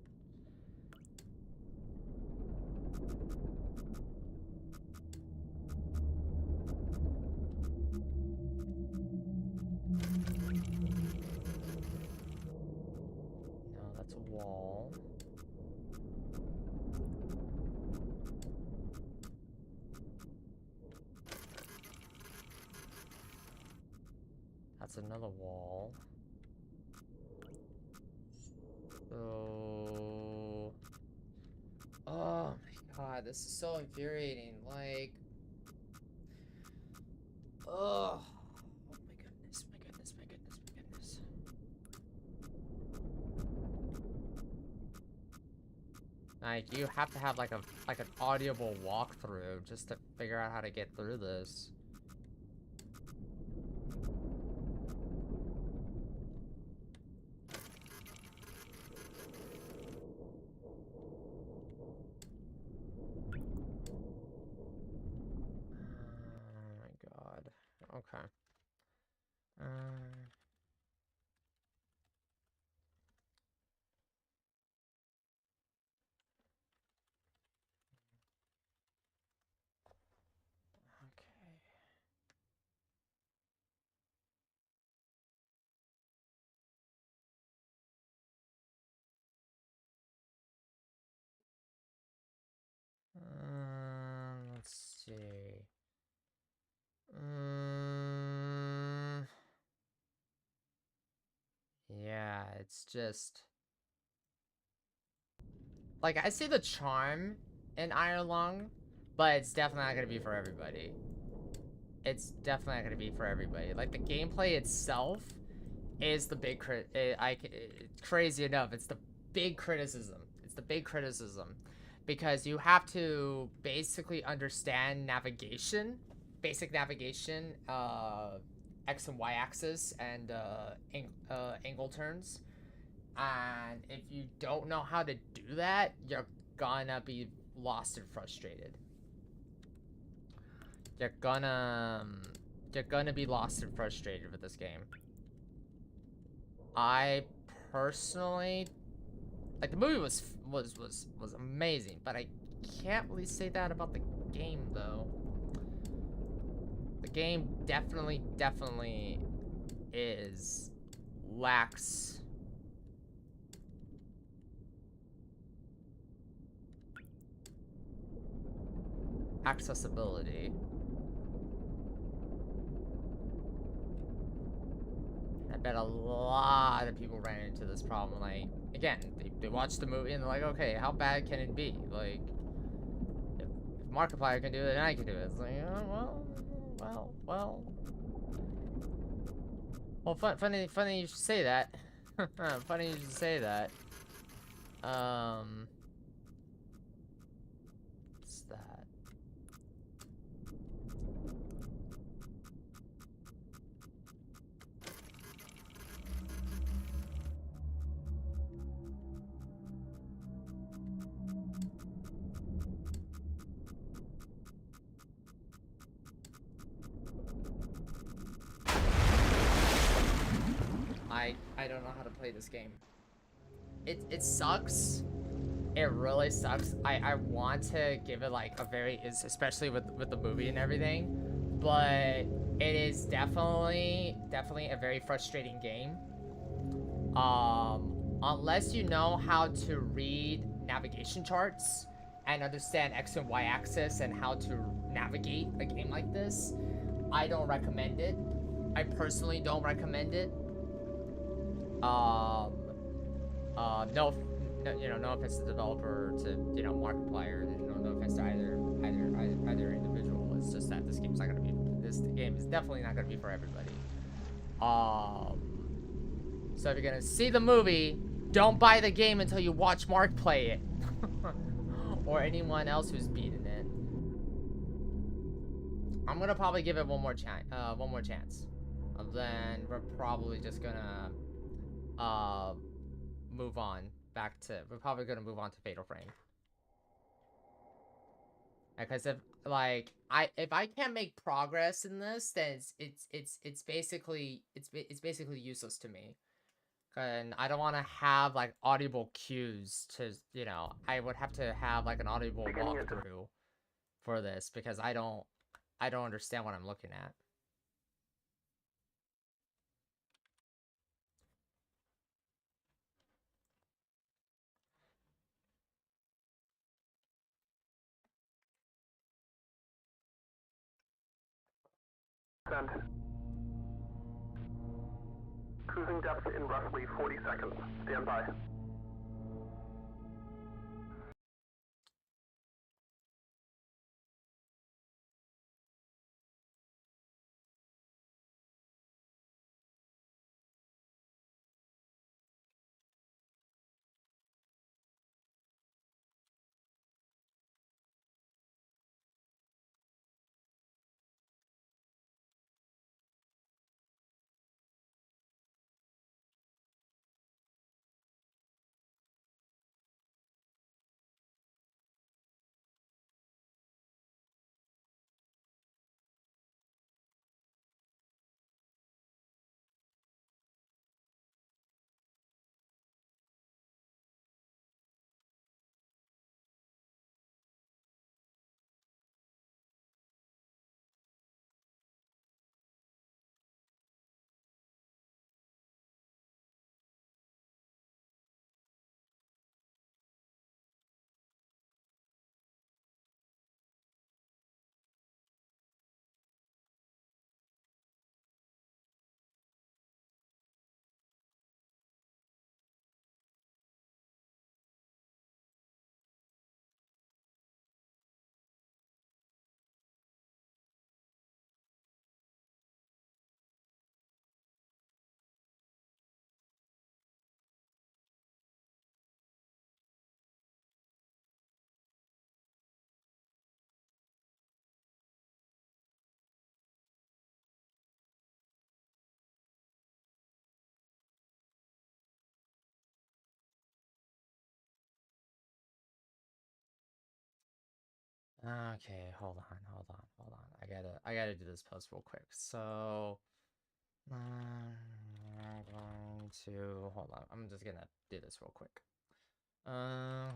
No, that's a wall. That's another wall. So... Oh my god, this is so infuriating. Like... Oh my goodness, my goodness, my goodness, my goodness. Like, you have to have like an audible walkthrough just to figure out how to get through this. Oh my god. Okay. Okay. Let's see. Yeah, it's just like I see the charm in Iron Lung, but it's definitely not gonna be for everybody. It's definitely not gonna be for everybody. Like the gameplay itself is the big crazy enough, it's the big criticism. It's the big criticism because you have to basically understand navigation, basic navigation, X and Y axis and angle turns. And if you don't know how to do that, you're gonna be lost and frustrated. You're gonna be lost and frustrated with this game. I personally like the movie was amazing, but I can't really say that about the game though. The game definitely lacks accessibility. I bet a lot of people ran into this problem. Like, again, they watched the movie and they're like, okay, how bad can it be? Like, if Markiplier can do it, then I can do it. It's like, oh, well, funny you should say that. Funny you should say that. What's that? I don't know how to play this game. it sucks. It really sucks. I want to give it like a very, especially with the movie and everything, but it is definitely a very frustrating game. Unless you know how to read navigation charts and understand X and Y axis and how to navigate a game like this, I don't recommend it. I personally don't recommend it. Um, no, no, no offense to the developer, to Markiplier, no offense to either individual. It's just that this game's not gonna be. This game is definitely not gonna be for everybody. So if you're gonna see the movie, don't buy the game until you watch Mark play it, or anyone else who's beaten it. I'm gonna probably give it one more chance. Then we're probably just gonna uh move on back to. We're probably gonna move on to Fatal Frame. Because if I can't make progress in this, then it's basically useless to me. And I don't want to have like audible cues to, I would have to have like an audible walkthrough for this because I don't understand what I'm looking at. Send. Cruising depth in roughly 40 seconds. Stand by. Okay, hold on. I gotta do this post real quick. So, I'm going to hold on. I'm just gonna do this real quick. Right.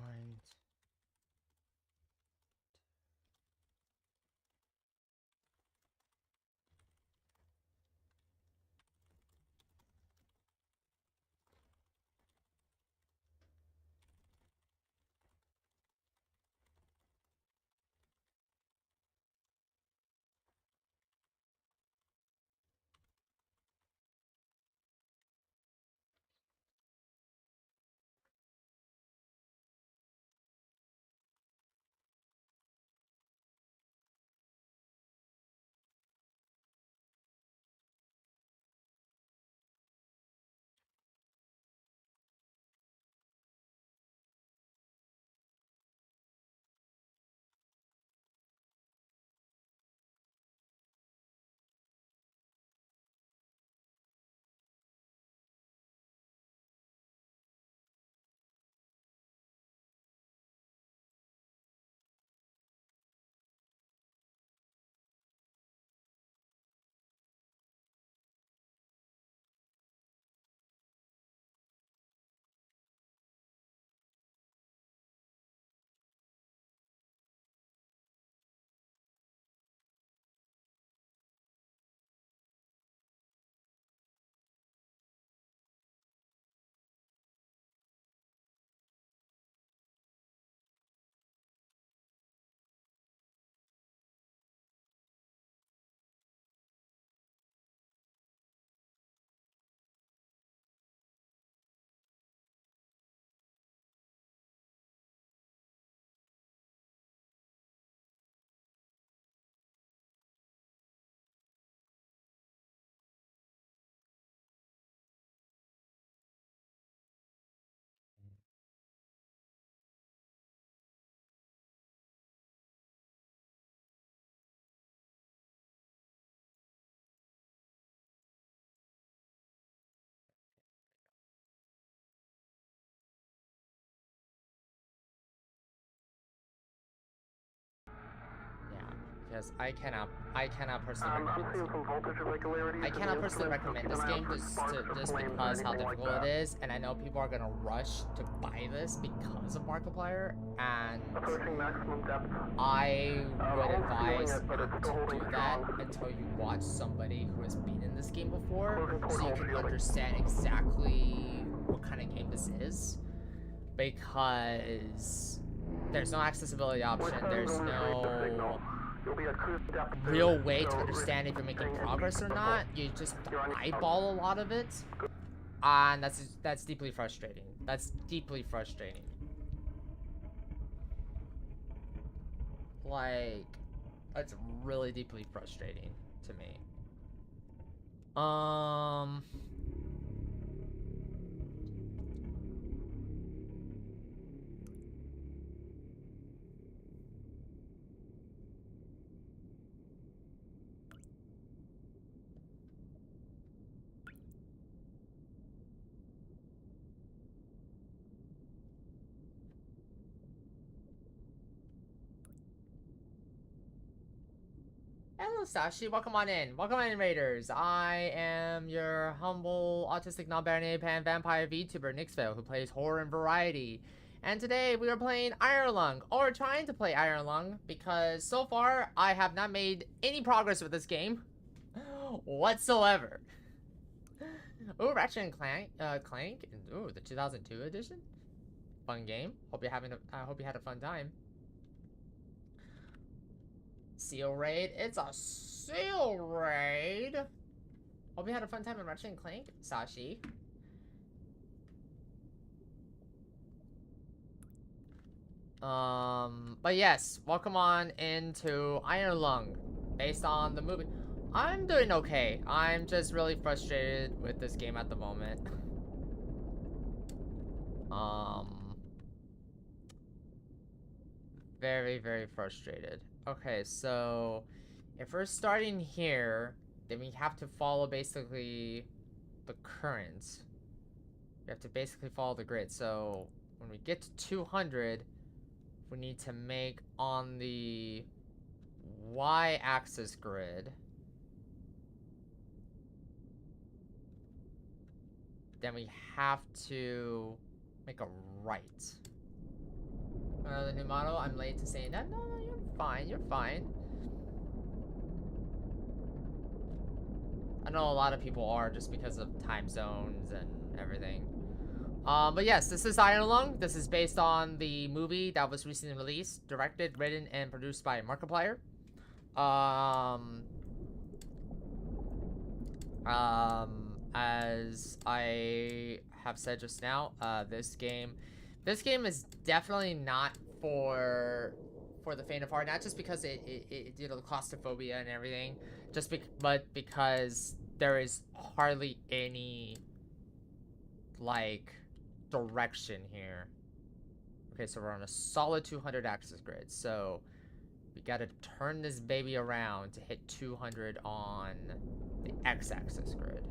because I cannot personally I'm recommend seeing this some game. voltage irregularities. I in the cannot personally instruments, so recommend keep this an eye out game for just sparks or just flames or because how anything like difficult that. it is, and I know people are gonna rush to buy this because of Markiplier, and Approaching maximum depth. I would Almost feeling advise it, but it's not still to holding do that strong. until you watch somebody who has been in this game before, Closing so you porthole can shielding. understand exactly what kind of game this is. Because there's no accessibility option, there's no real way to understand if you're making progress or not. You just have to eyeball a lot of it, and that's deeply frustrating. That's deeply frustrating. Like, that's really deeply frustrating to me. Hello, Sashi. Welcome on in. Welcome in, Raiders. I am your humble, autistic, non-binary pan vampire VTuber, Nixville, who plays horror and variety. And today we are playing Iron Lung, or trying to play Iron Lung, because so far I have not made any progress with this game whatsoever. Ooh, Ratchet and Clank. Ooh, the 2002 edition. Fun game. Hope you had a fun time. Seal raid. It's a seal raid. Hope you had a fun time in Ratchet and Clank, Sashi. But yes, welcome on into Iron Lung, based on the movie. I'm doing okay. I'm just really frustrated with this game at the moment. Very, very frustrated. Okay, so if we're starting here, then we have to follow basically the current. We have to basically follow the grid. So when we get to 200, we need to make on the y-axis grid. Then we have to make a right. Another new model. I'm late to saying that. No, you're fine. You're fine. I know a lot of people are just because of time zones and everything. But yes, this is Iron Lung. This is based on the movie that was recently released, directed, written, and produced by Markiplier. As I have said just now, this game is definitely not for the faint of heart. Not just because it you know, the claustrophobia and everything, but because there is hardly any like direction here. Okay, so we're on a solid 200 axis grid, so we gotta turn this baby around to hit 200 on the x-axis grid.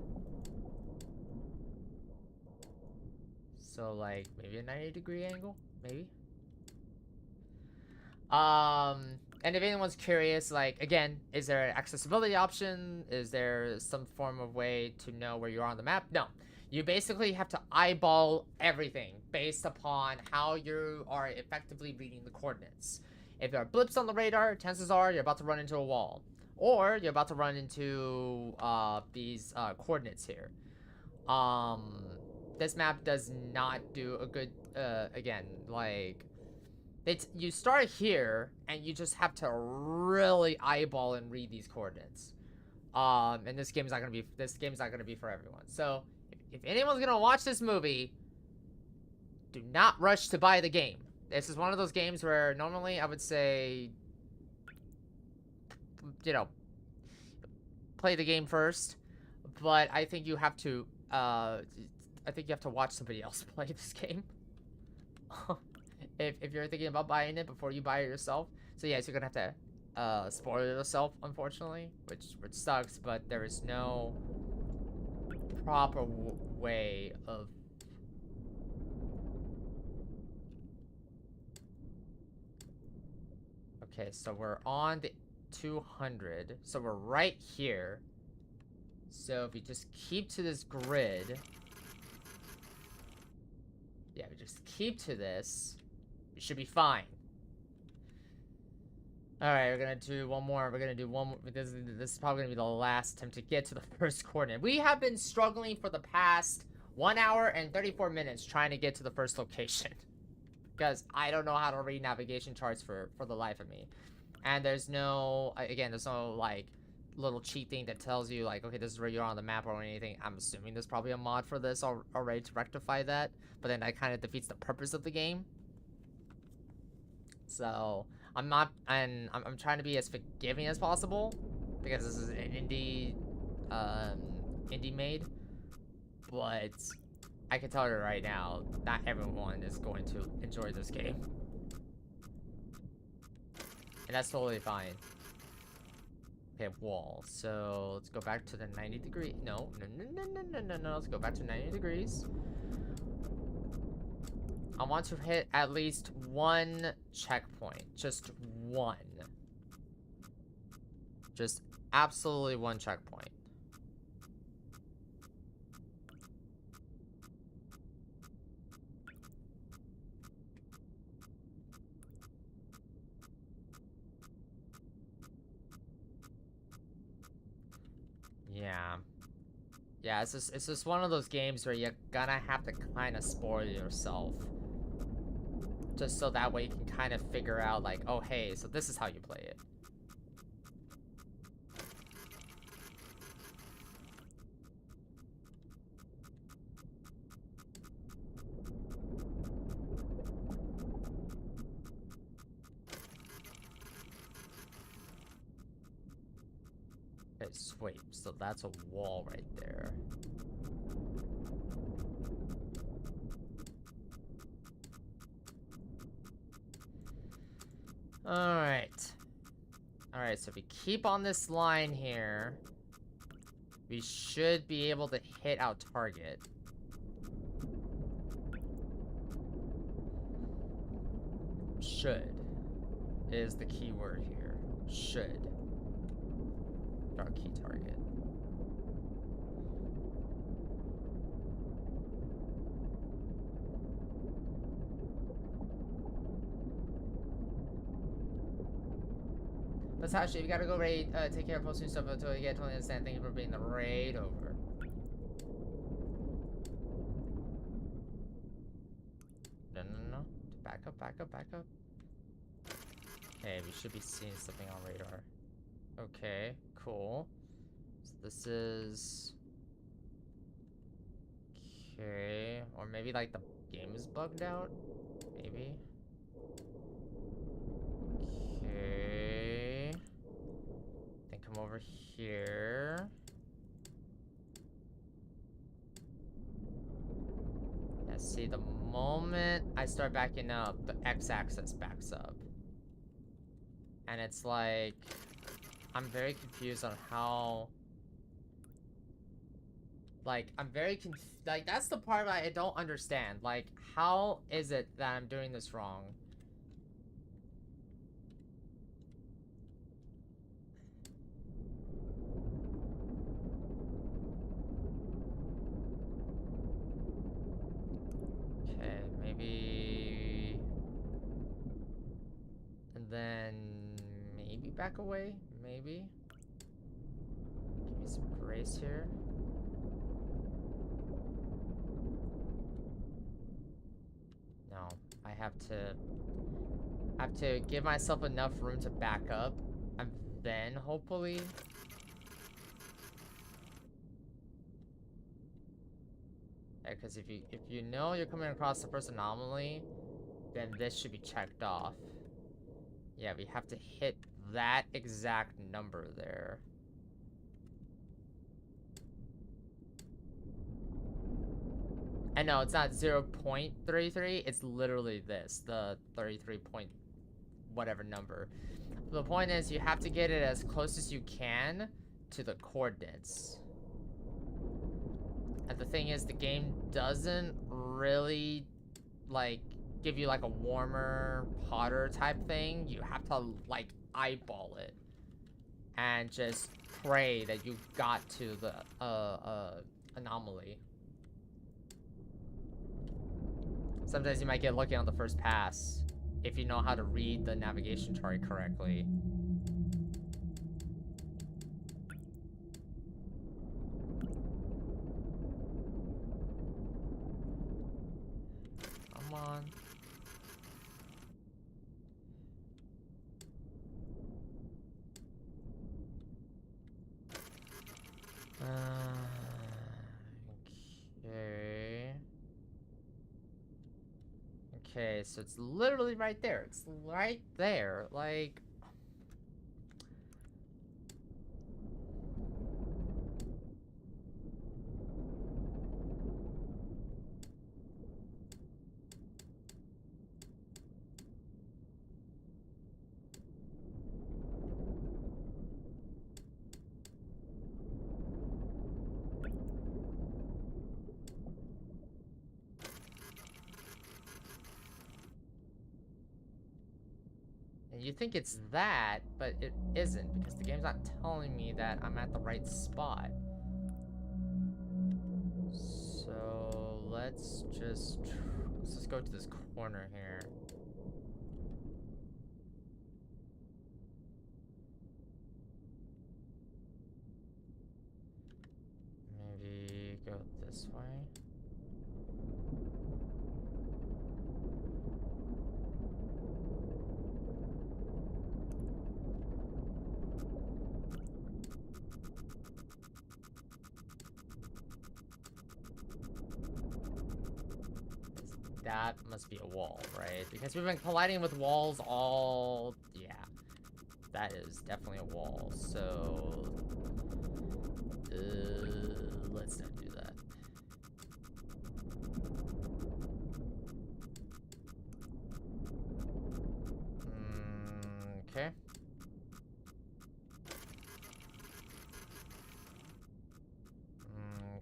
So like maybe a 90-degree angle, maybe. And if anyone's curious, like, again, is there an accessibility option? Is there some form of way to know where you are on the map? No. You basically have to eyeball everything based upon how you are effectively reading the coordinates. If there are blips on the radar, chances are you're about to run into a wall. Or you're about to run into these coordinates here. This map does not do a good, again, like... you start here, and you just have to really eyeball and read these coordinates. And this game's not gonna be for everyone. So, if anyone's gonna watch this movie, do not rush to buy the game. This is one of those games where normally I would say, you know, play the game first. But I think you have to, watch somebody else play this game. If you're thinking about buying it before you buy it yourself. So yes, you're gonna have to spoil it yourself, unfortunately, which sucks, but there is no proper way of... Okay, so we're on the 200. So we're right here. So if we just keep to this grid. Yeah, we just keep to this. We should be fine. Alright, we're gonna do one more. We're gonna do one more. This is probably gonna be the last attempt to get to the first coordinate. We have been struggling for the past 1 hour and 34 minutes trying to get to the first location. Because I don't know how to read navigation charts for the life of me. And there's no, again, there's no, like, little cheat thing that tells you, like, okay, this is where you are on the map or anything. I'm assuming there's probably a mod for this already to rectify that. But then that kind of defeats the purpose of the game. So, I'm trying to be as forgiving as possible. Because this is an indie made. But I can tell you right now, not everyone is going to enjoy this game. And that's totally fine. Okay, wall. So let's go back to the 90 degree. No. Let's go back to 90 degrees. I want to hit at least one checkpoint. Just one. Just absolutely one checkpoint. Yeah. Yeah, it's just one of those games where you're gonna have to kind of spoil yourself. Just so that way you can kind of figure out, like, oh, hey, so this is how you play it. Okay, sweep. So that's a wall right there. Alright. Alright, so if we keep on this line here, we should be able to hit our target. Should is the key word here. Should. Our key target. Let's actually, we gotta go raid, take care of posting stuff until we get totally understand. Thank you for being the raid over. No. Back up. Okay, we should be seeing something on radar. Okay, cool. So this is... Okay, or maybe like the game is bugged out? Maybe. Okay. Then come over here. Yeah, see, the moment I start backing up, the x-axis backs up. And it's like... I'm very confused on how... Like, I'm very like, that's the part I don't understand. Like, how is it that I'm doing this wrong? Okay, maybe... And then... Maybe back away? Maybe? Give me some grace here. No, I have to give myself enough room to back up, and then hopefully... Yeah, because if you know you're coming across the first anomaly, then this should be checked off. Yeah, we have to hit that exact number there. And no, it's not 0.33, it's literally this, the 33 point whatever number. The point is, you have to get it as close as you can to the coordinates. And the thing is, the game doesn't really, like, give you, like, a warmer, hotter type thing. You have to, like, eyeball it. and just pray that you got to the anomaly. Sometimes you might get lucky on the first pass if you know how to read the navigation chart correctly. Come on. Okay. Okay, so it's literally right there. It's right there. Like... And you think it's that, but it isn't, because the game's not telling me that I'm at the right spot. So let's just go to this corner here. Maybe go this way. That must be a wall, right? Because we've been colliding with walls all... Yeah. That is definitely a wall, so... let's not do that. Okay.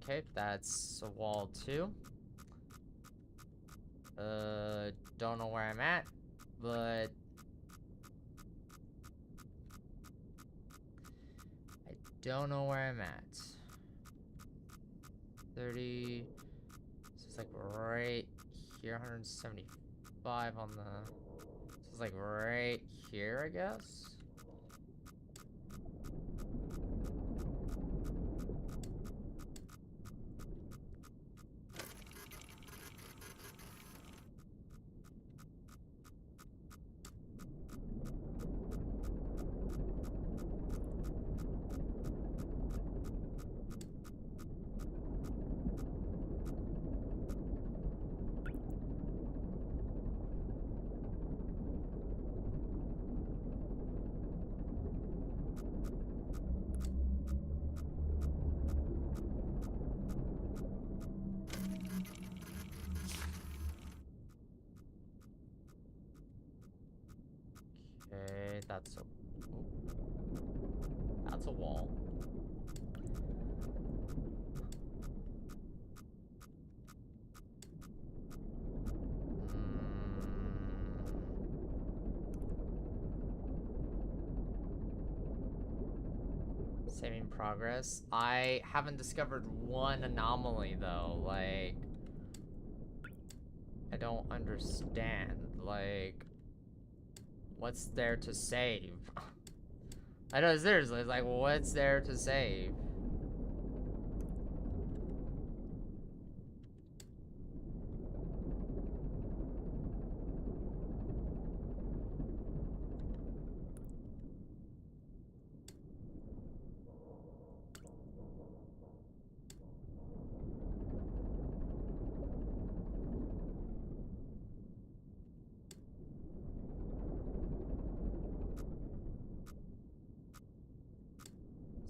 Okay, that's a wall too. Don't know where I'm at, but I don't know where I'm at. 30, so it's like right here, 175 on the, so it's like right here, I guess. Okay, that's a wall. Saving progress. I haven't discovered one anomaly though. Like, I don't understand. Like, what's there to save? I know, seriously, it's like, what's there to save?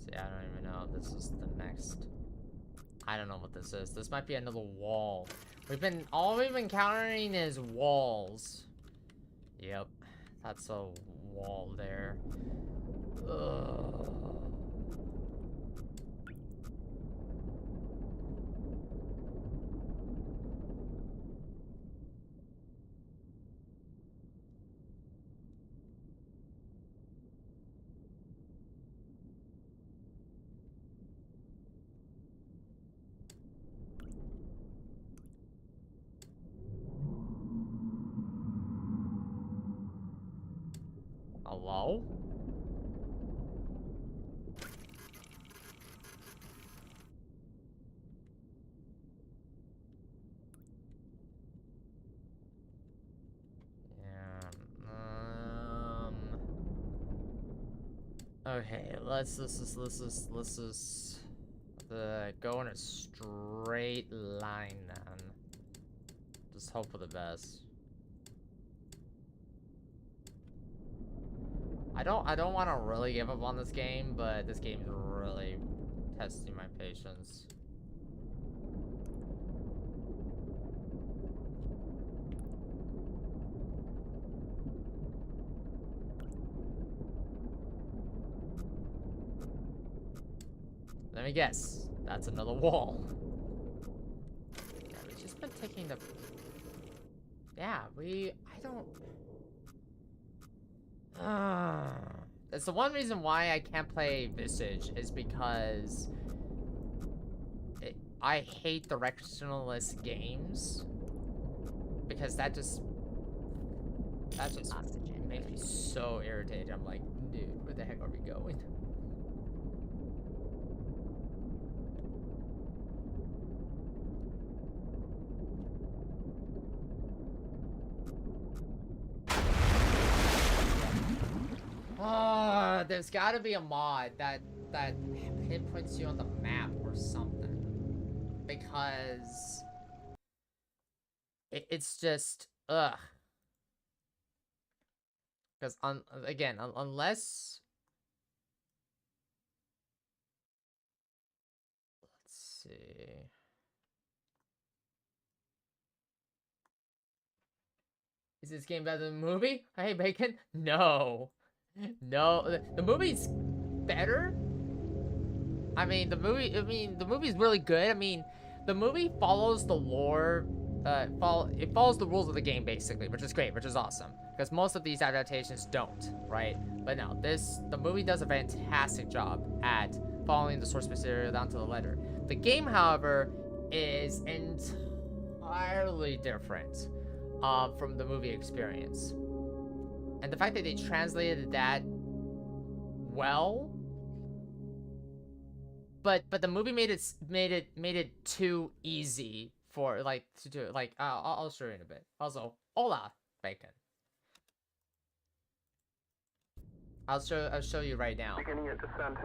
See, I don't even know if this is the next. I don't know what this is. This might be another wall. All we've been encountering is walls. Yep, that's a wall there. Ugh. No. Yeah. Okay, let's just go in a straight line then. Just hope for the best. I don't want to really give up on this game, but this game is really testing my patience. Let me guess. That's another wall. Yeah, we've just been taking the... Yeah, I don't... That's the one reason why I can't play Visage, is because... I hate directionless games. Because that just makes me so irritated. I'm like, dude, where the heck are we going? There's gotta be a mod that pinpoints you on the map or something. Because it's just ugh. Because again, unless let's see. Is this game better than the movie? Hey, Bacon? No. No, the movie's better. I mean, the movie's really good. I mean, the movie follows the lore. It follows the rules of the game, basically, which is great, which is awesome. Because most of these adaptations don't, right? But no, the movie does a fantastic job at following the source material down to the letter. The game, however, is entirely different from the movie experience. And the fact that they translated that well, but the movie made it too easy for like to do it. Like I'll show you in a bit. Also, hola, Bacon. I'll show you right now. Beginning your descent.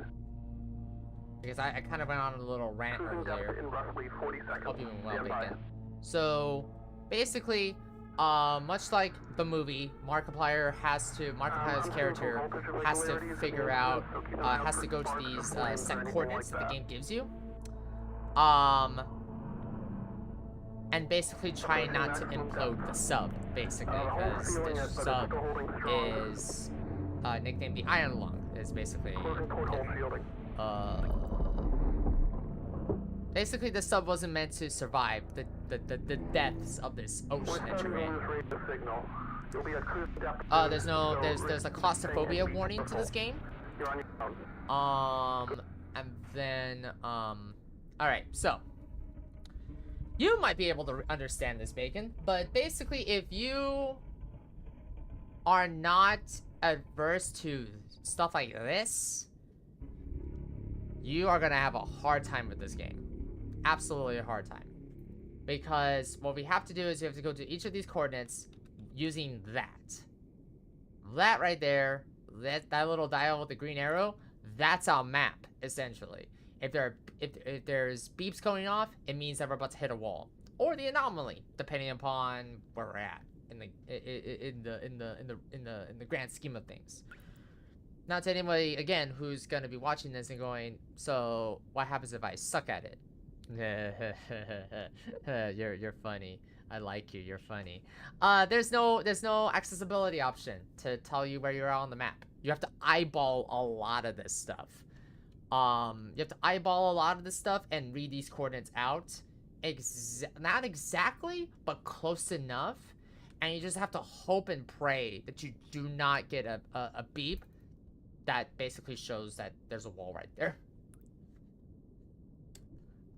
Because I kind of went on a little rant earlier. In roughly 40 seconds. Hope you went well, Bacon. So basically, much like the movie, Markiplier's character has to figure out, has to go to these set coordinates that the game gives you, and basically try not to implode the sub, basically, because the sub is nicknamed the Iron Lung. Is basically basically, the sub wasn't meant to survive the depths of this ocean that you're in. There's a claustrophobia warning to this game. And then all right, so you might be able to understand this, Bacon, but basically, if you are not adverse to stuff like this, you are gonna have a hard time with this game. Absolutely a hard time. Because what we have to do is you have to go to each of these coordinates using that. That right there, that little dial with the green arrow, that's our map, essentially. If there's beeps going off, it means that we're about to hit a wall. Or the anomaly, depending upon where we're at in the grand scheme of things. Now, to anybody again who's gonna be watching this and going, so what happens if I suck at it? You're funny. I like you. You're funny. There's no accessibility option to tell you where you're on the map. You have to eyeball a lot of this stuff. And read these coordinates out. Not exactly, but close enough. And you just have to hope and pray that you do not get a beep that basically shows that there's a wall right there.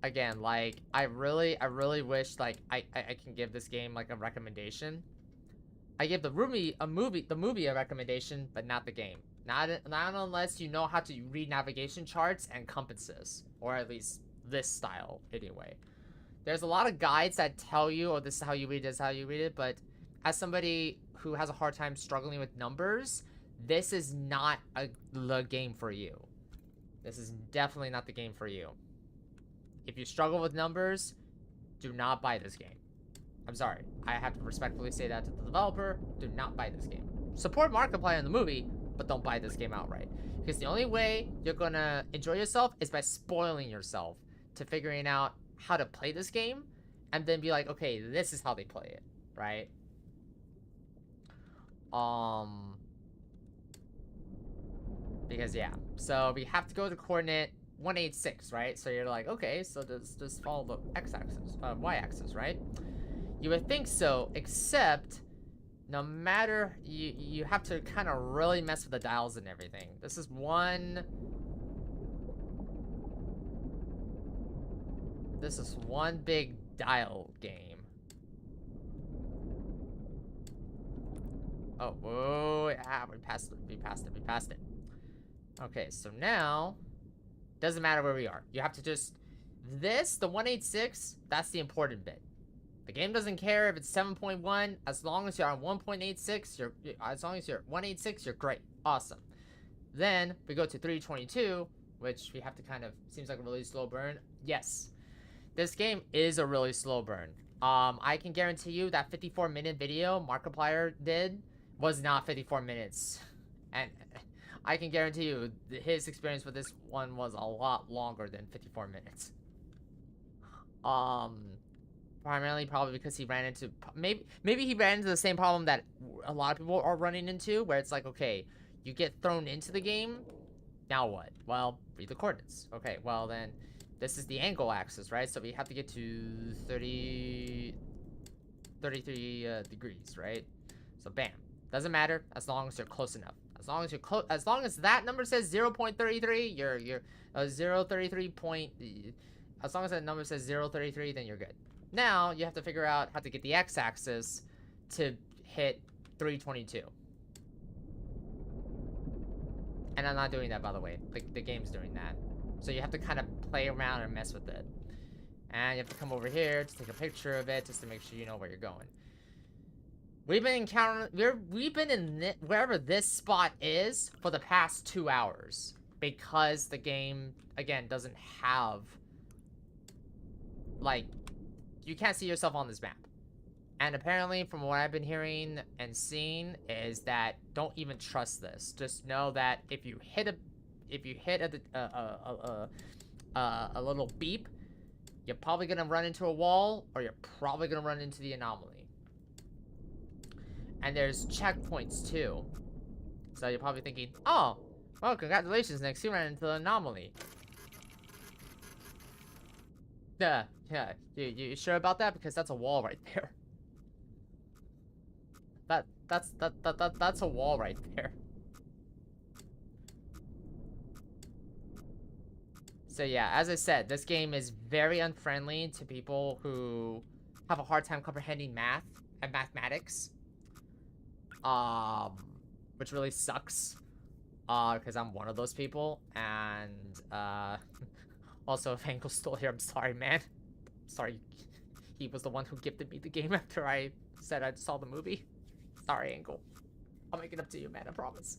Again, like, I really wish, like, I can give this game, like, a recommendation. I give the movie a recommendation, but not the game. Not unless you know how to read navigation charts and compasses, or at least this style anyway. There's a lot of guides that tell you, oh, this is how you read it, this is how you read it, but as somebody who has a hard time struggling with numbers, this is not the game for you. This is definitely not the game for you. If you struggle with numbers, do not buy this game. I'm sorry. I have to respectfully say that to the developer. Do not buy this game. Support Markiplier in the movie, but don't buy this game outright. Because the only way you're gonna enjoy yourself is by spoiling yourself to figuring out how to play this game, and then be like, okay, this is how they play it, right? Because yeah, so we have to go to coordinate 186, right? So you're like, okay, so just follow the x-axis, y-axis, right? You would think so, except no matter, you have to kind of really mess with the dials and everything. This is one big dial game. Oh, whoa, yeah, we passed it. Okay, so now, doesn't matter where we are. You have to just, the 186, that's the important bit. The game doesn't care if it's 7.1, as long as you're on 1.86, as long as you're 186, you're great. Awesome. Then, we go to 322, which we have to kind of, seems like a really slow burn. Yes. This game is a really slow burn. I can guarantee you that 54-minute video Markiplier did was not 54 minutes. And I can guarantee you his experience with this one was a lot longer than 54 minutes. Primarily probably because he ran into, maybe he ran into the same problem that a lot of people are running into, where it's like, okay, you get thrown into the game, now what? Well, read the coordinates. Okay, well then, this is the angle axis, right? So we have to get to 33 degrees, right? So bam. Doesn't matter as long as you're close enough. As long as that number says 0.33, you're 0.33 point. As long as that number says 0.33, then you're good. Now you have to figure out how to get the x-axis to hit 322. And I'm not doing that, by the way. The game's doing that. So you have to kind of play around and mess with it. And you have to come over here to take a picture of it just to make sure you know where you're going. We've been in wherever this spot is for the past 2 hours. Because the game, again, doesn't have, like, you can't see yourself on this map. And apparently, from what I've been hearing and seeing, is that don't even trust this. Just know that if you hit a little beep, you're probably gonna run into a wall, or you're probably gonna run into the anomaly. And there's checkpoints too. So you're probably thinking, oh, well, congratulations, Nick, you ran into the anomaly. Yeah, you sure about that? Because that's a wall right there. That's a wall right there. So yeah, as I said, this game is very unfriendly to people who have a hard time comprehending math and mathematics. Which really sucks. Because I'm one of those people. And, also, if Angel's still here, I'm sorry, man. Sorry. He was the one who gifted me the game after I said I saw the movie. Sorry, Angel. I'll make it up to you, man, I promise.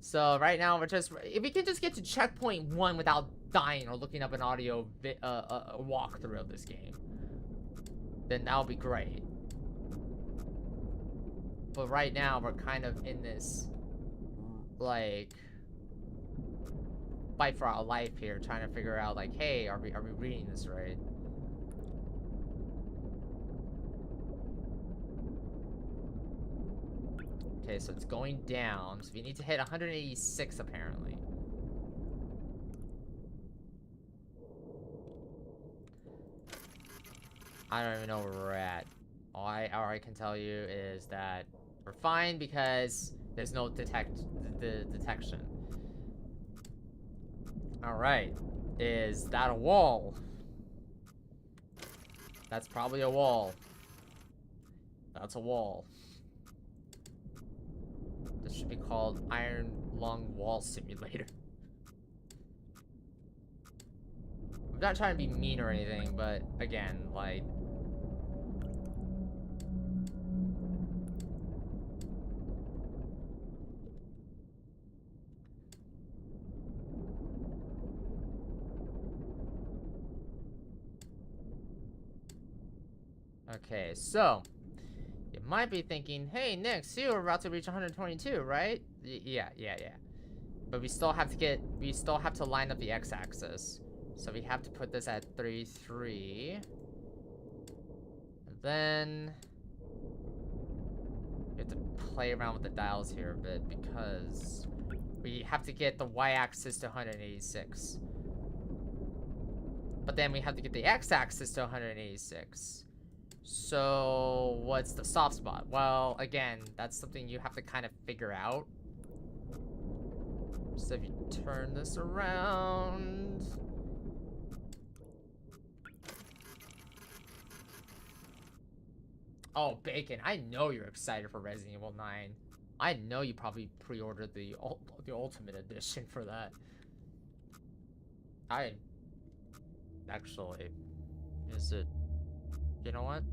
So right now we're just, if we can just get to checkpoint 1 without dying or looking up an audio walkthrough of this game, then that'll be great. But right now we're kind of in this, like, fight for our life here, trying to figure out, like, hey, are we reading this right? Okay, so it's going down. So we need to hit 186 apparently. I don't even know where we're at. All I can tell you is that we're fine because there's no detection. Alright. Is that a wall? That's probably a wall. That's a wall. should be called Iron Lung Wall Simulator. I'm not trying to be mean or anything, but again, like... Okay, so... You might be thinking, hey, Nick, see, we're about to reach 122, right? Yeah. But we still have to line up the x-axis. So we have to put this at 33. And then we have to play around with the dials here a bit because we have to get the y-axis to 186. But then we have to get the x-axis to 186. So what's the soft spot? Well, again, that's something you have to kind of figure out. So if you turn this around... Oh, Bacon, I know you're excited for Resident Evil 9. I know you probably pre-ordered the Ultimate Edition for that. Actually, is it... You know what?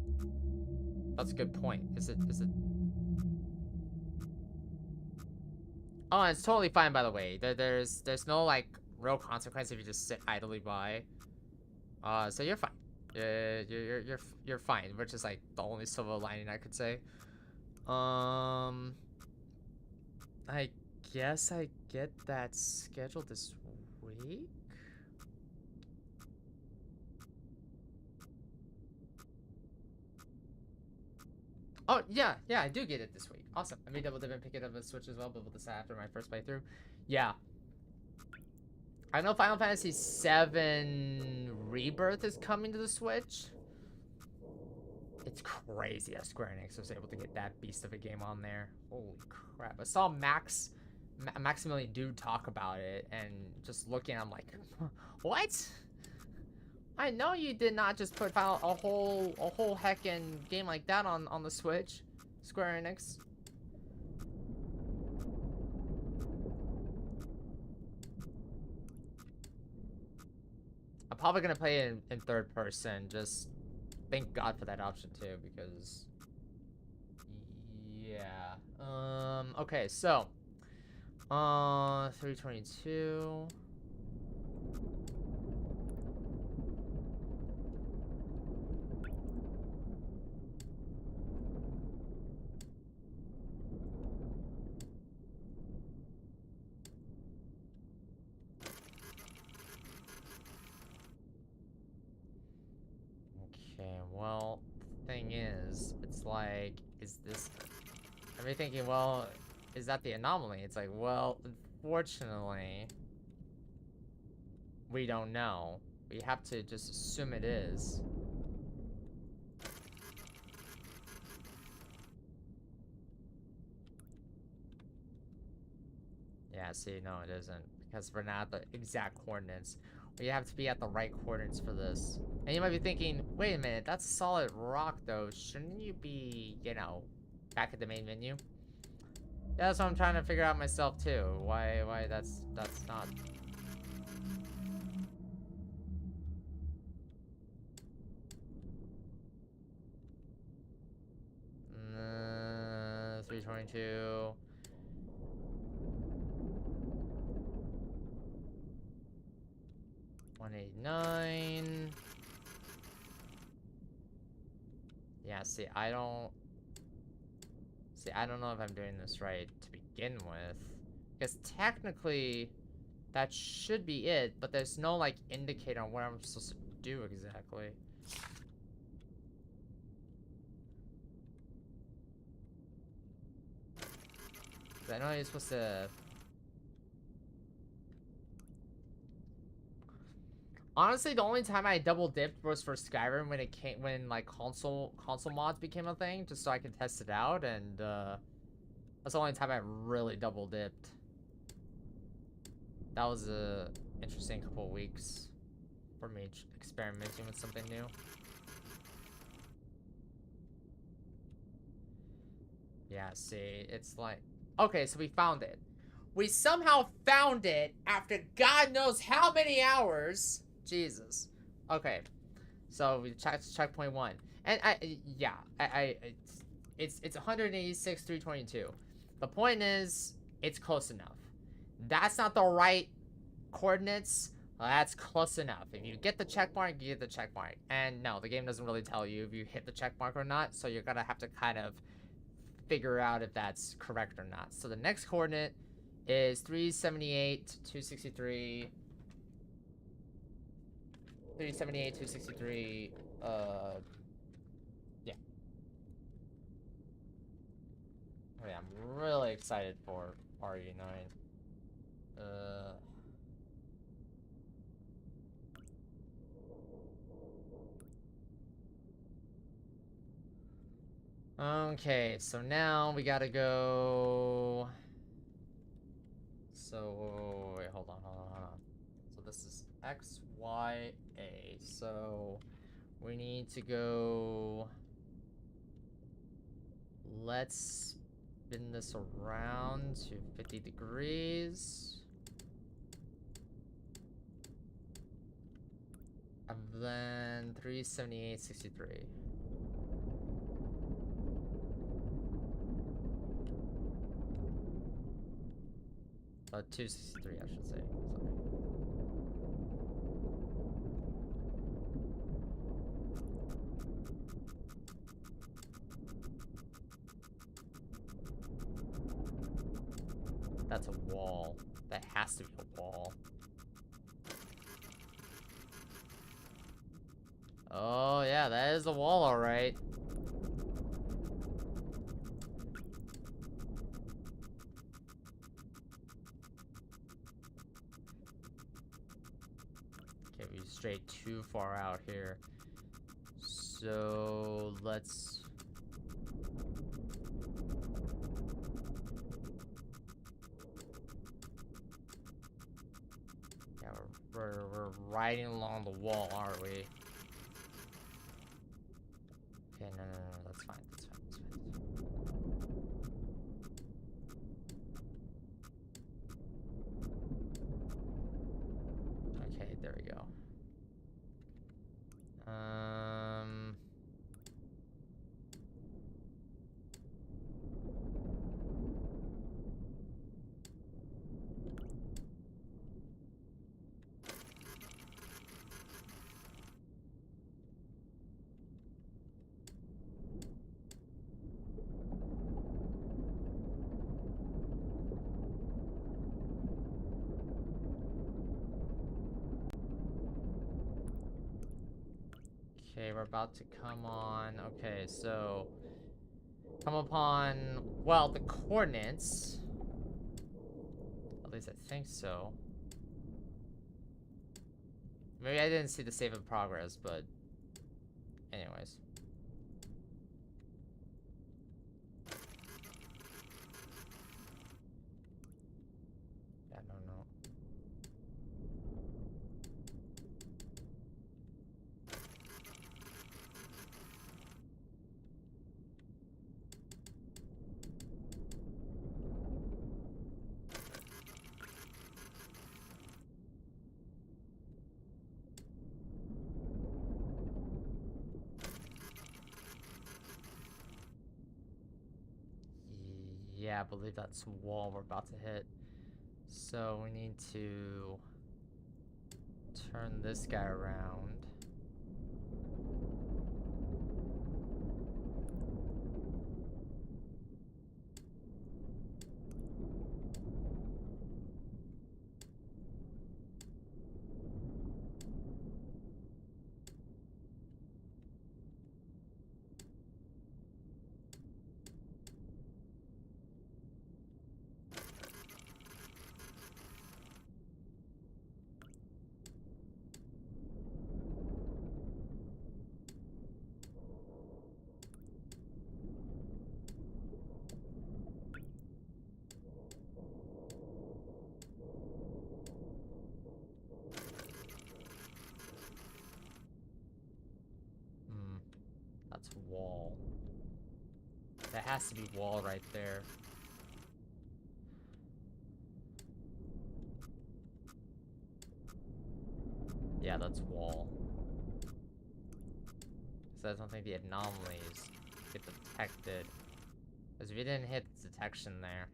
That's a good point. Is it... Oh, it's totally fine, by the way. There's no, like, real consequence if you just sit idly by. So you're fine. You're fine, which is, like, the only silver lining I could say. I guess I get that scheduled this week? Oh, yeah, I do get it this week. Awesome. I may double dip and pick it up on the Switch as well, but we'll decide after my first playthrough. Yeah. I know Final Fantasy VII Rebirth is coming to the Switch. It's crazy that Square Enix was able to get that beast of a game on there. Holy crap. I saw Maximilian Dude talk about it, and just looking, I'm like, what? I know you did not just put a whole heckin' game like that on the Switch, Square Enix. I'm probably gonna play it in third person. Just thank God for that option too, because yeah. Okay, so 322. Okay, well, the thing is, it's like, is this... I'm thinking, well, is that the anomaly? It's like, well, unfortunately, we don't know. We have to just assume it is. Yeah, see, no, it isn't. Because we're not at the exact coordinates. We have to be at the right coordinates for this. And you might be thinking, wait a minute, that's solid rock, though. Shouldn't you be, you know, back at the main menu? Yeah, that's what I'm trying to figure out myself, too. Why that's not... 322... 189. Yeah, see, I don't know if I'm doing this right to begin with. Because technically, that should be it, but there's no, like, indicator on what I'm supposed to do exactly. I know you're supposed to... Honestly, the only time I double dipped was for Skyrim when like console mods became a thing, just so I could test it out, and that's the only time I really double dipped. That was a interesting couple weeks for me experimenting with something new. Yeah, see, it's like Okay, so we found it. We somehow found it after God knows how many hours. Jesus. Okay, so we checked checkpoint 1. And yeah, it's 186, 322. The point is, it's close enough. That's not the right coordinates. Well, that's close enough. If you get the check mark, you get the check mark. And no, the game doesn't really tell you if you hit the check mark or not, so you're gonna have to kind of figure out if that's correct or not. So the next coordinate is 378, 263. 378, 263. Yeah. Oh, yeah, I'm really excited for RE9. Okay, so now we gotta go. So wait, hold on. So this is X, Y, A. So we need to go. Let's spin this around to 50 degrees. And then 378.63. Oh, 263, I should say. Sorry. That's a wall. That has to be a wall. Oh, yeah, that is a wall, alright. Okay, we strayed too far out here. So, let's... Yeah, we're riding along the wall, aren't we? Okay, no, that's fine, that's fine, that's fine. Okay, there we go. Okay, we're about to come on. Okay, so come upon, well, the coordinates. At least I think so. Maybe I didn't see the save in progress, but anyways. Yeah, no. Yeah, I believe that's a wall we're about to hit. So we need to turn this guy around. That's wall. That has to be wall right there. Yeah, that's wall. So I don't think the anomalies get detected. Because we didn't hit detection there.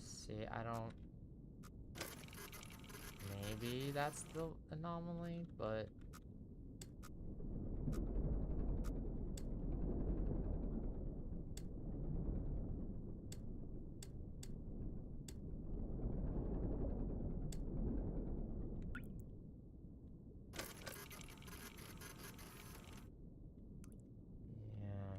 See, I don't... Maybe that's the anomaly, but... Yeah.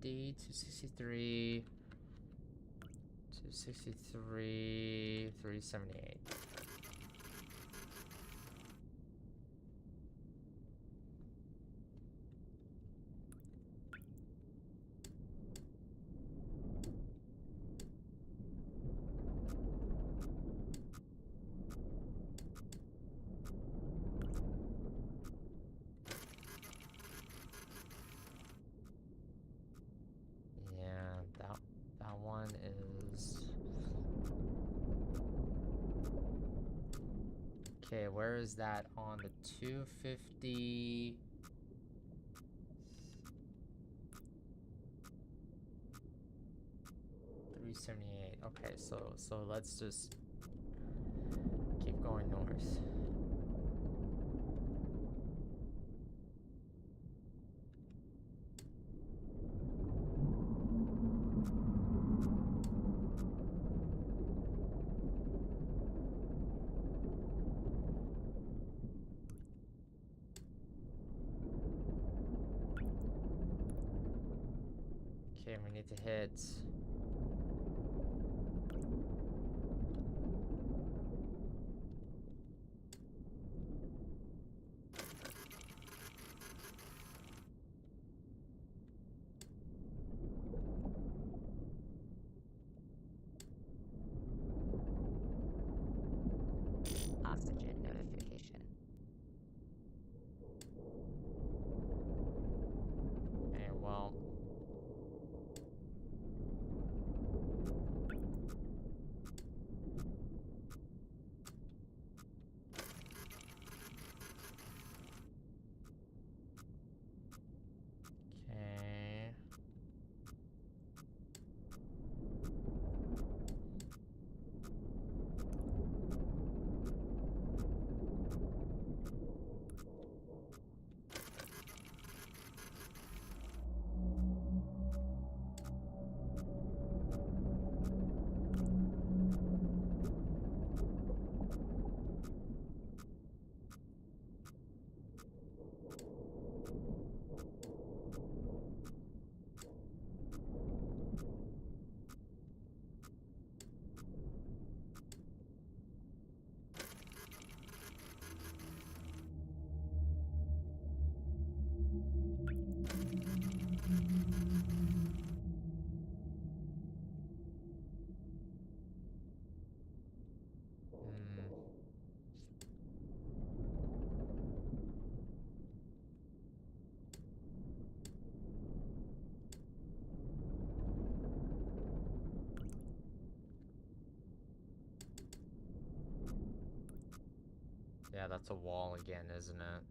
50, 263, 263, 378. Yeah, that one is... Okay, where is that on the 250? 378. Okay, so let's just keep going north. Okay, we need to hit... Oxygen notification. Okay, well... Okay... Hmm... Yeah, that's a wall again, isn't it?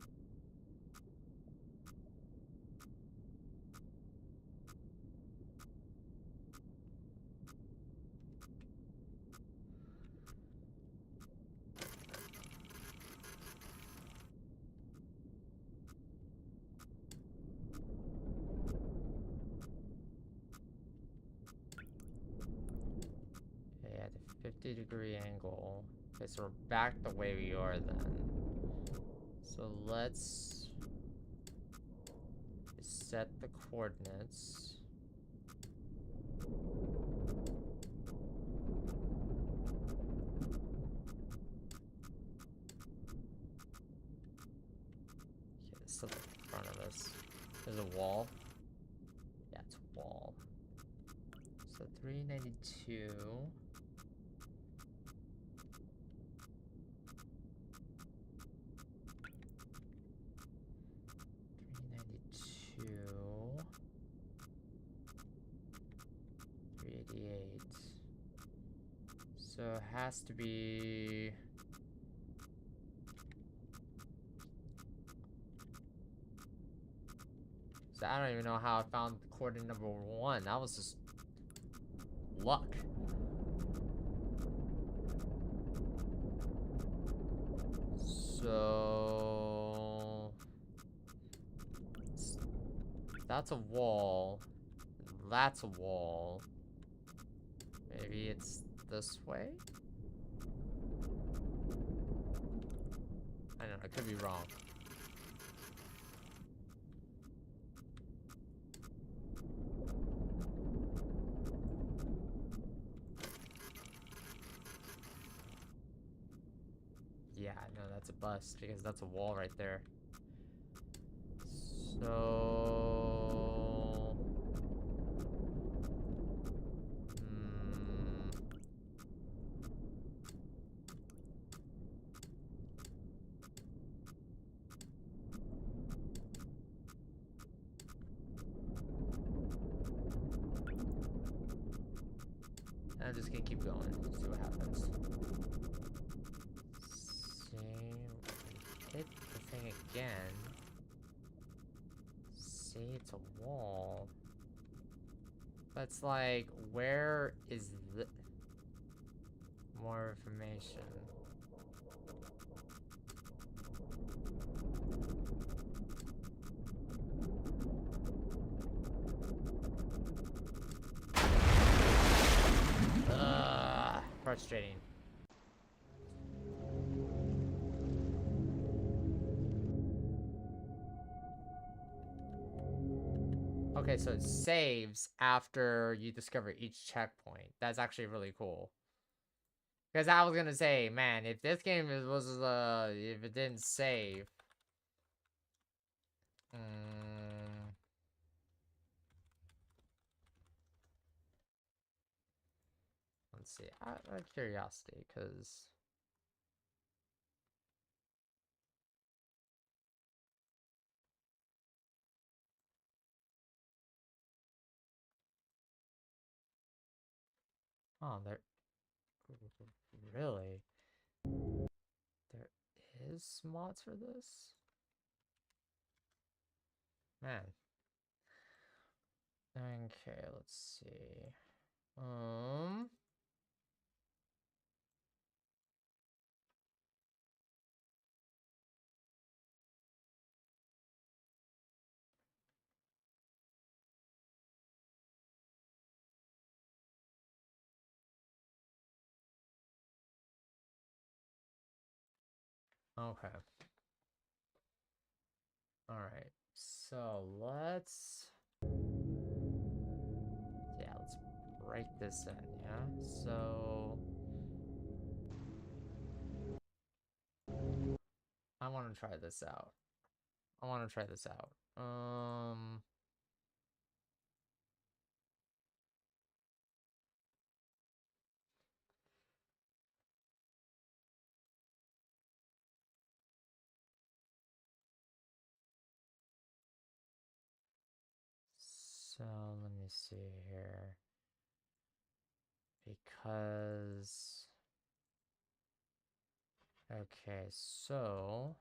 50-degree angle. Okay, so we're back the way we are then. So let's set the coordinates. Okay, this is the front of us. There's a wall. Yeah, it's a wall. So 392. Two, 388. So it has to be. So I don't even know how I found coordinate number 1. That was just luck. So that's a wall. That's a wall. Maybe it's this way? I don't know, I could be wrong. Yeah, no, that's a bust because that's a wall right there. So I'm just gonna keep going, see what happens. See, hit the thing again. See, it's a wall. That's like, where is the more information? Ugh, frustrating. Okay, so it saves after you discover each checkpoint. That's actually really cool. Because I was gonna say, man, if this game was if it didn't save, let's see. Out of curiosity, because oh, there really there is mods for this, man. Okay, let's see. Okay. All right. So let's break this in, yeah? So I want to try this out. So let me see here. Because okay, so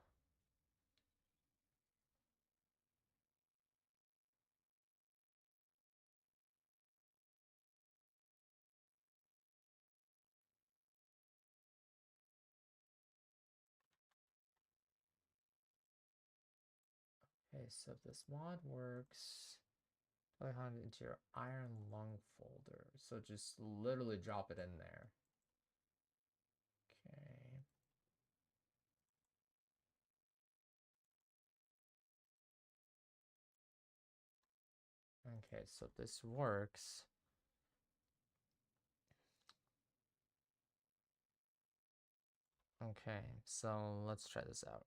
okay, so if this mod works, plug it into your iron lung folder. So just literally drop it in there. Okay, so this works. Okay, so let's try this out.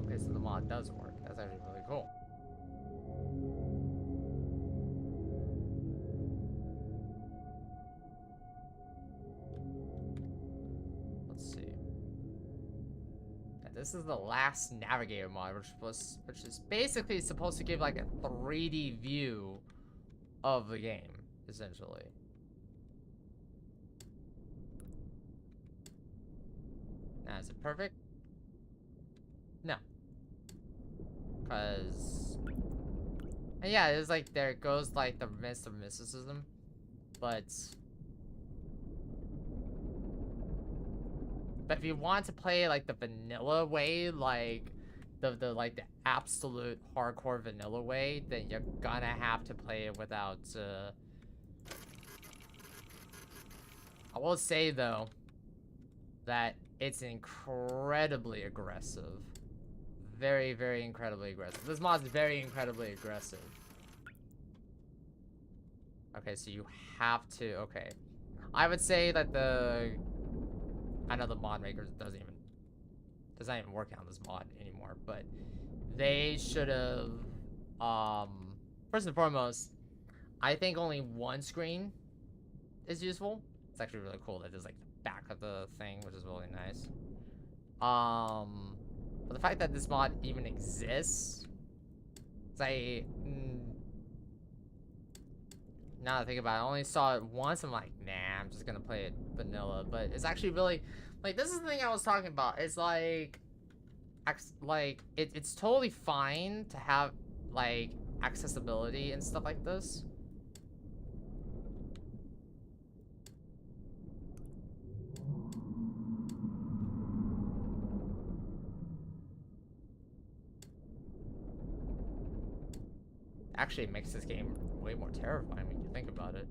Okay, so the mod does work. That's actually really cool. Let's see. And this is the last navigator mod, which is basically supposed to give like a 3D view of the game, essentially. Now, is it perfect? No. Cause and yeah, it's like there goes like the mist of mysticism, but if you want to play like the vanilla way, like the absolute hardcore vanilla way, then you're gonna have to play it without I will say though that it's incredibly aggressive. Very, very incredibly aggressive. This mod's very incredibly aggressive. Okay, so you have to, okay. I would say that I know the mod maker doesn't even work on this mod anymore, but they should have, first and foremost, I think only one screen is useful. It's actually really cool that there's like the back of the thing, which is really nice. But the fact that this mod even exists, it's like, now that I think about it, I only saw it once. I'm like, nah, I'm just gonna play it vanilla. But it's actually really, like, this is the thing I was talking about. It's like it's totally fine to have like accessibility and stuff like this. Actually, it makes this game way more terrifying when you think about it.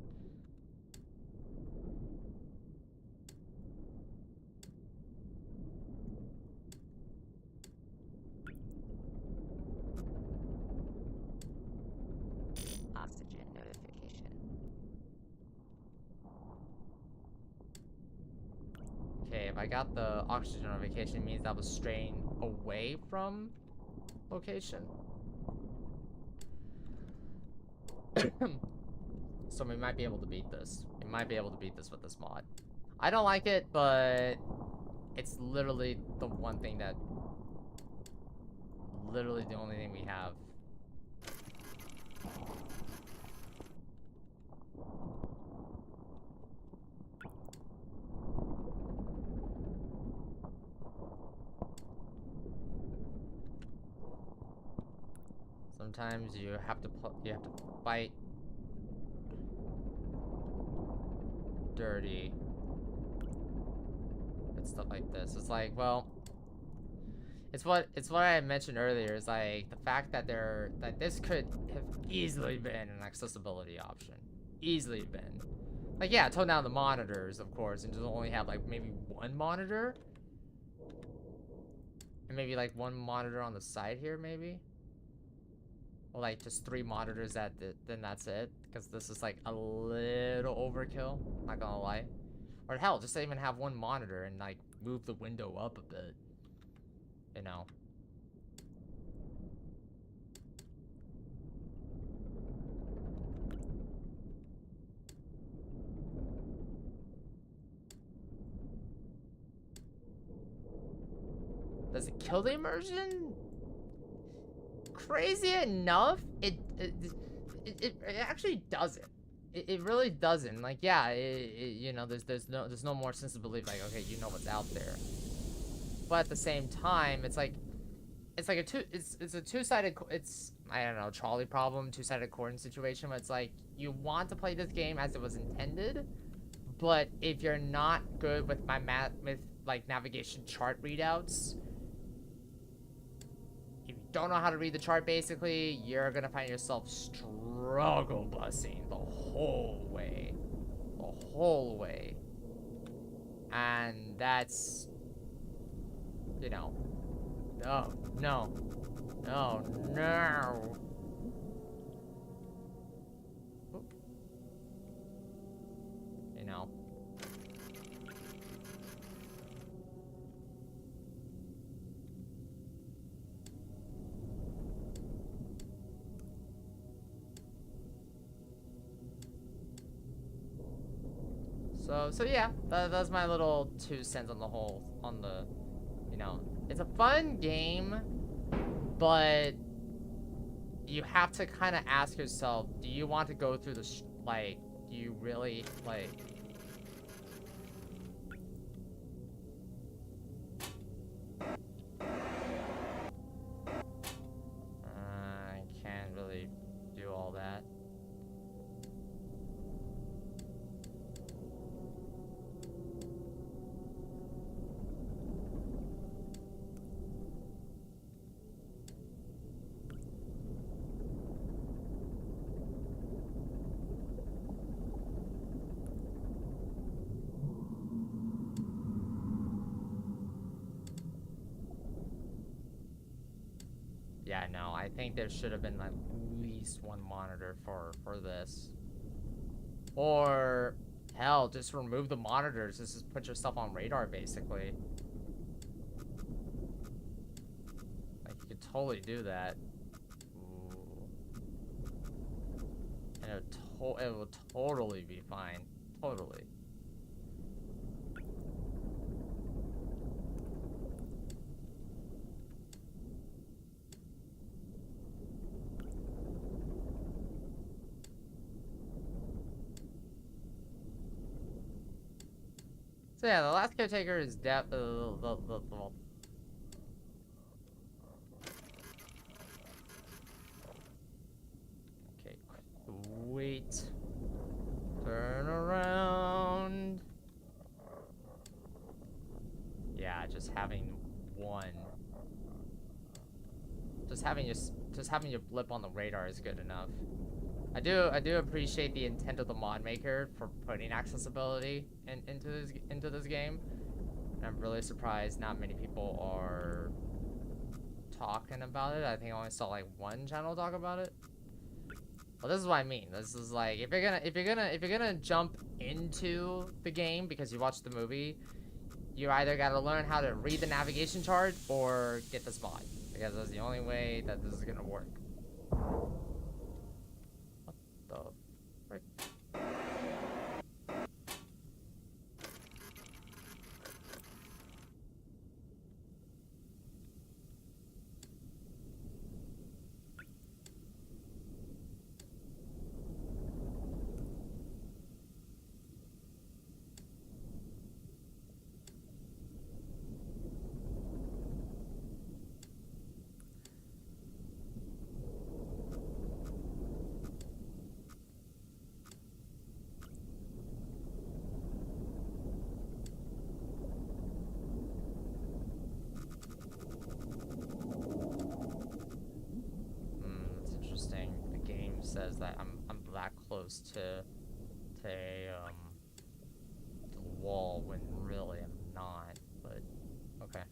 Oxygen notification. Okay, if I got the oxygen notification, it means I was straying away from location. So we might be able to beat this. We might be able to beat this with this mod. I don't like it, but it's literally the one thing that... Literally the only thing we have. Sometimes you have to fight dirty and stuff like this. It's like, well, it's what I mentioned earlier. Is like the fact that this could have easily been an accessibility option, easily been. Like, yeah, tone down the monitors, of course, and just only have like maybe one monitor, and maybe like one monitor on the side here, maybe. Or like just 3 monitors then that's it. Because this is like a little overkill, not gonna lie. Or hell, just even have one monitor and like move the window up a bit. You know. Does it kill the immersion? Crazy enough, it actually doesn't. It really doesn't. Like, yeah, you know, there's no more sense of belief. Like, okay, you know what's out there. But at the same time, it's like a two-sided. It's, I don't know, trolley problem, two-sided coin situation. But it's like you want to play this game as it was intended, but if you're not good with like navigation chart readouts. If you don't know how to read the chart, basically, you're gonna find yourself struggle busing the whole way. The whole way. And that's, you know, no, no, no, no. Oop. You know. So yeah, that's my little 2 cents on the whole, on the, you know, it's a fun game, but you have to kind of ask yourself, do you want to go through the, like, do you really, like, I can't really do all that. Yeah, no, I think there should have been at least one monitor for this. Or, hell, just remove the monitors. Just put yourself on radar, basically. Like, you could totally do that. Ooh. And it would totally be fine. Totally. So yeah, the last caretaker is okay, wait. Turn around. Yeah, just having one. Just having your blip on the radar is good enough. I do appreciate the intent of the mod maker for putting accessibility into this game. And I'm really surprised not many people are talking about it. I think I only saw like one channel talk about it. Well, this is what I mean. This is like, if you're gonna jump into the game because you watched the movie, you either gotta learn how to read the navigation chart or get this mod, because that's the only way that this is gonna work. What the frick? That's interesting. The game says that I'm that close to the wall when really I'm not, but okay.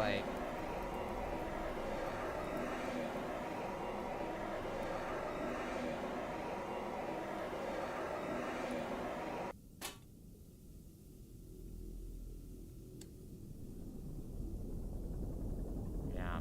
like... Yeah.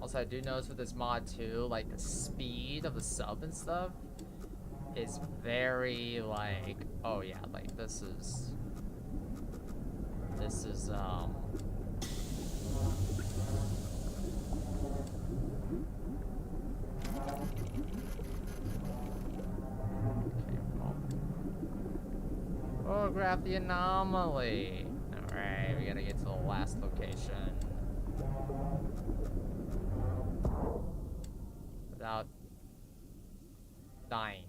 Also, I do notice with this mod too, like the speed of the sub and stuff is very like, oh yeah, like this is okay, well. Photograph the anomaly. Alright, we gotta get to the last location. Without dying.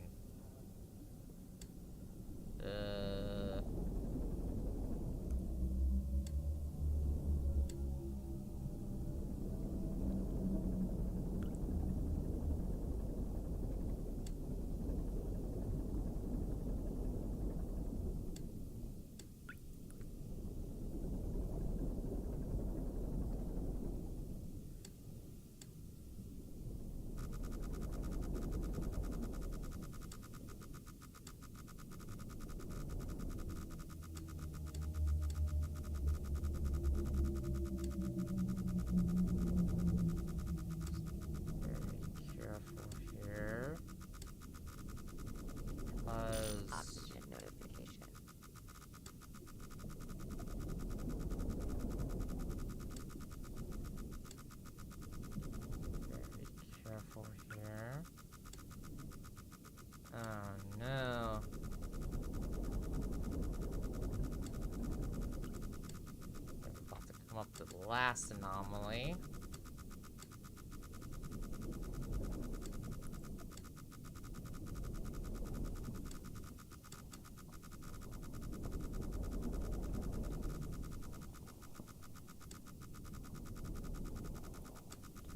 Oxygen notification. Very careful here. Oh no. We're about to come up to the last anomaly.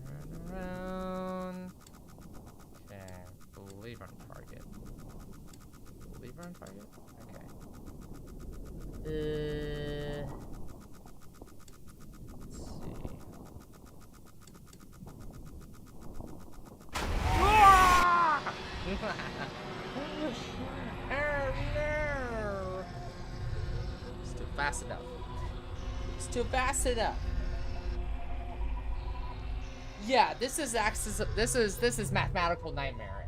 Turn around. Okay, believer on target. Believer on target? Okay. Let's see. Oh no! Still fast enough. Still fast enough. Yeah, this is axis. This is mathematical nightmare.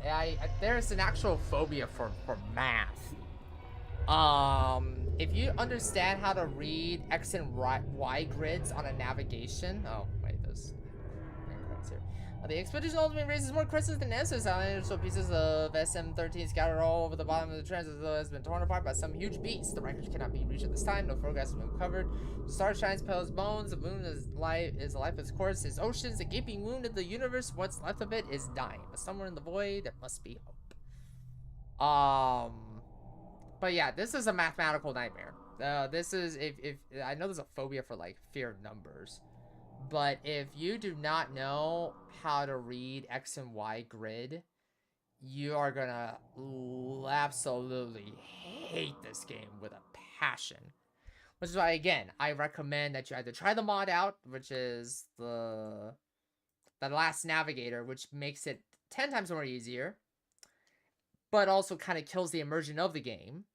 There's an actual phobia for math. If you understand how to read X and Y grids on a navigation. Oh wait, those. Here. The expedition ultimately raises more questions than answers. So pieces of SM-13 scattered all over the bottom of the transit has been torn apart by some huge beast. The wreckage cannot be reached at this time. No photographs have been covered. The star shines pale as bones. The moon is lifeless course. His oceans, a gaping wound in the universe. What's left of it is dying. But somewhere in the void, there must be hope. But yeah, this is a mathematical nightmare. This is if I know there's a phobia for like fear of numbers. But if you do not know how to read X and Y grid, you are gonna absolutely hate this game with a passion. Which is why, again, I recommend that you either try the mod out, which is the last navigator, which makes it 10 times more easier, but also kind of kills the immersion of the game.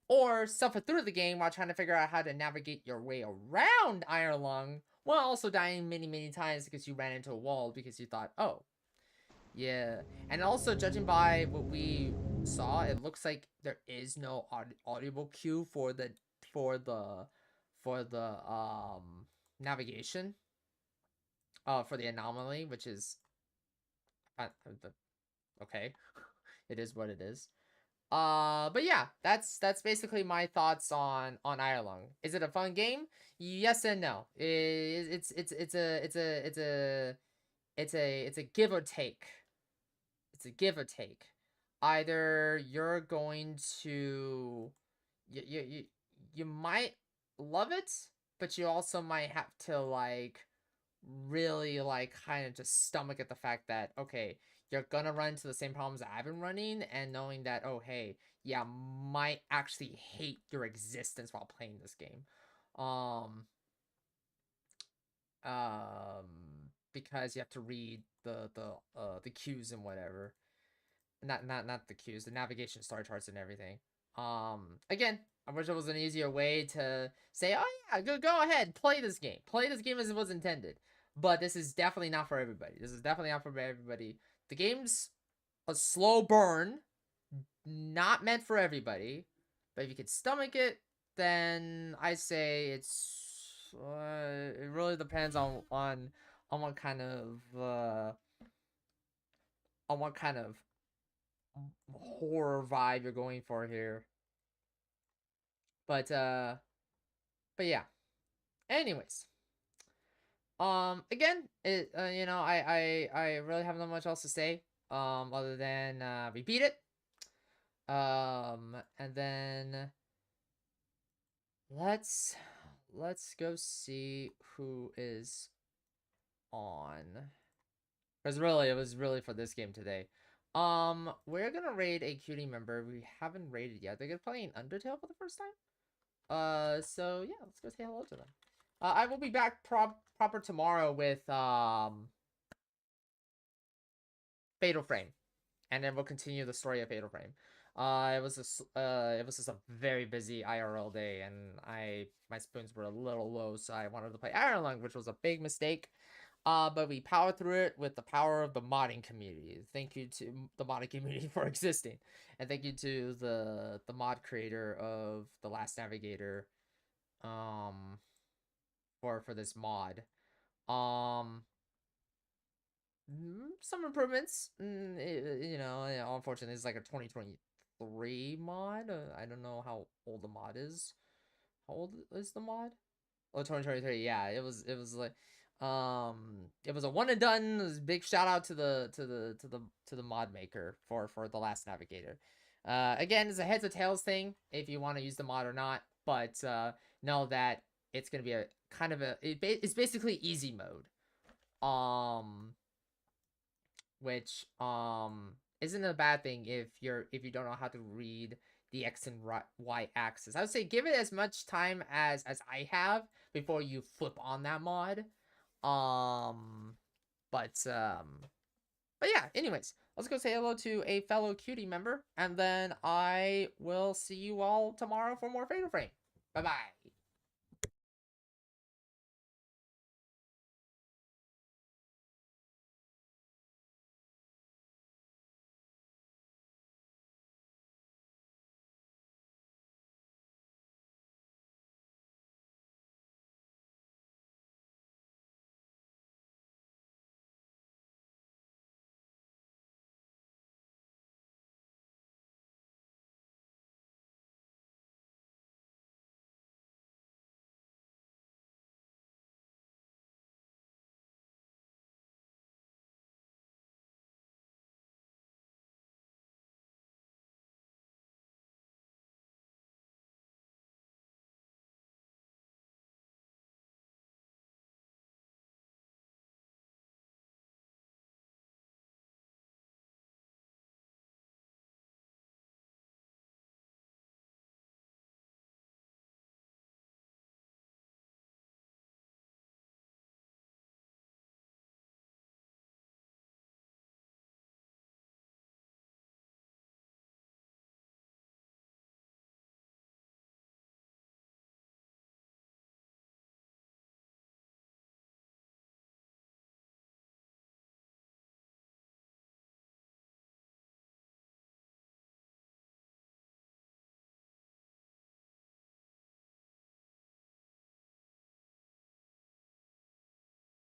Or suffer through the game while trying to figure out how to navigate your way around Iron Lung, while also dying many, many times because you ran into a wall because you thought, oh, yeah. And also, judging by what we saw, it looks like there is no audible cue for the for the for the navigation for the anomaly, which is okay. It is what it is. But yeah, that's basically my thoughts on Ireland. Is it a fun game? Yes and no. It's a give or take. It's a give or take. Either you're going to you might love it, but you also might have to like really like kind of just stomach at the fact that okay, you're gonna run into the same problems I've been running, and knowing that oh hey, yeah, might actually hate your existence while playing this game. Um um because you have to read the cues and whatever. Not the cues, the navigation star charts and everything. Again, I wish it was an easier way to say, oh yeah, go ahead, play this game. Play this game as it was intended. But this is definitely not for everybody. This is definitely not for everybody. The game's a slow burn, not meant for everybody. But if you can stomach it, then I say it's it really depends on what kind of on what kind of horror vibe you're going for here. But yeah. Anyways, again, it you know, I really have not much else to say other than we beat it. And then let's go see who is on. Because really, it was really for this game today. We're gonna raid a cutie member we haven't raided yet. They're playing Undertale for the first time. So yeah, let's go say hello to them. I will be back proper tomorrow with Fatal Frame, and then we'll continue the story of Fatal Frame. It was just a very busy IRL day, and my spoons were a little low, so I wanted to play Ireland, which was a big mistake. But we powered through it with the power of the modding community. Thank you to the modding community for existing, and thank you to the mod creator of The Last Navigator, for this mod. Some improvements. You know, unfortunately, it's like a 2023 mod. I don't know how old the mod is. How old is the mod? Oh, 2023. Yeah, it was like it was a one and done. It was a big shout out to the mod maker for The Last Navigator. Again, it's a heads or tails thing if you want to use the mod or not, but know that it's gonna be a kind of it's basically easy mode. Which isn't a bad thing if you don't know how to read the X and Y axis. I would say give it as much time as I have before you flip on that mod. But yeah, anyways, let's go say hello to a fellow cutie member, and then I will see you all tomorrow for more Fatal Frame. Bye bye.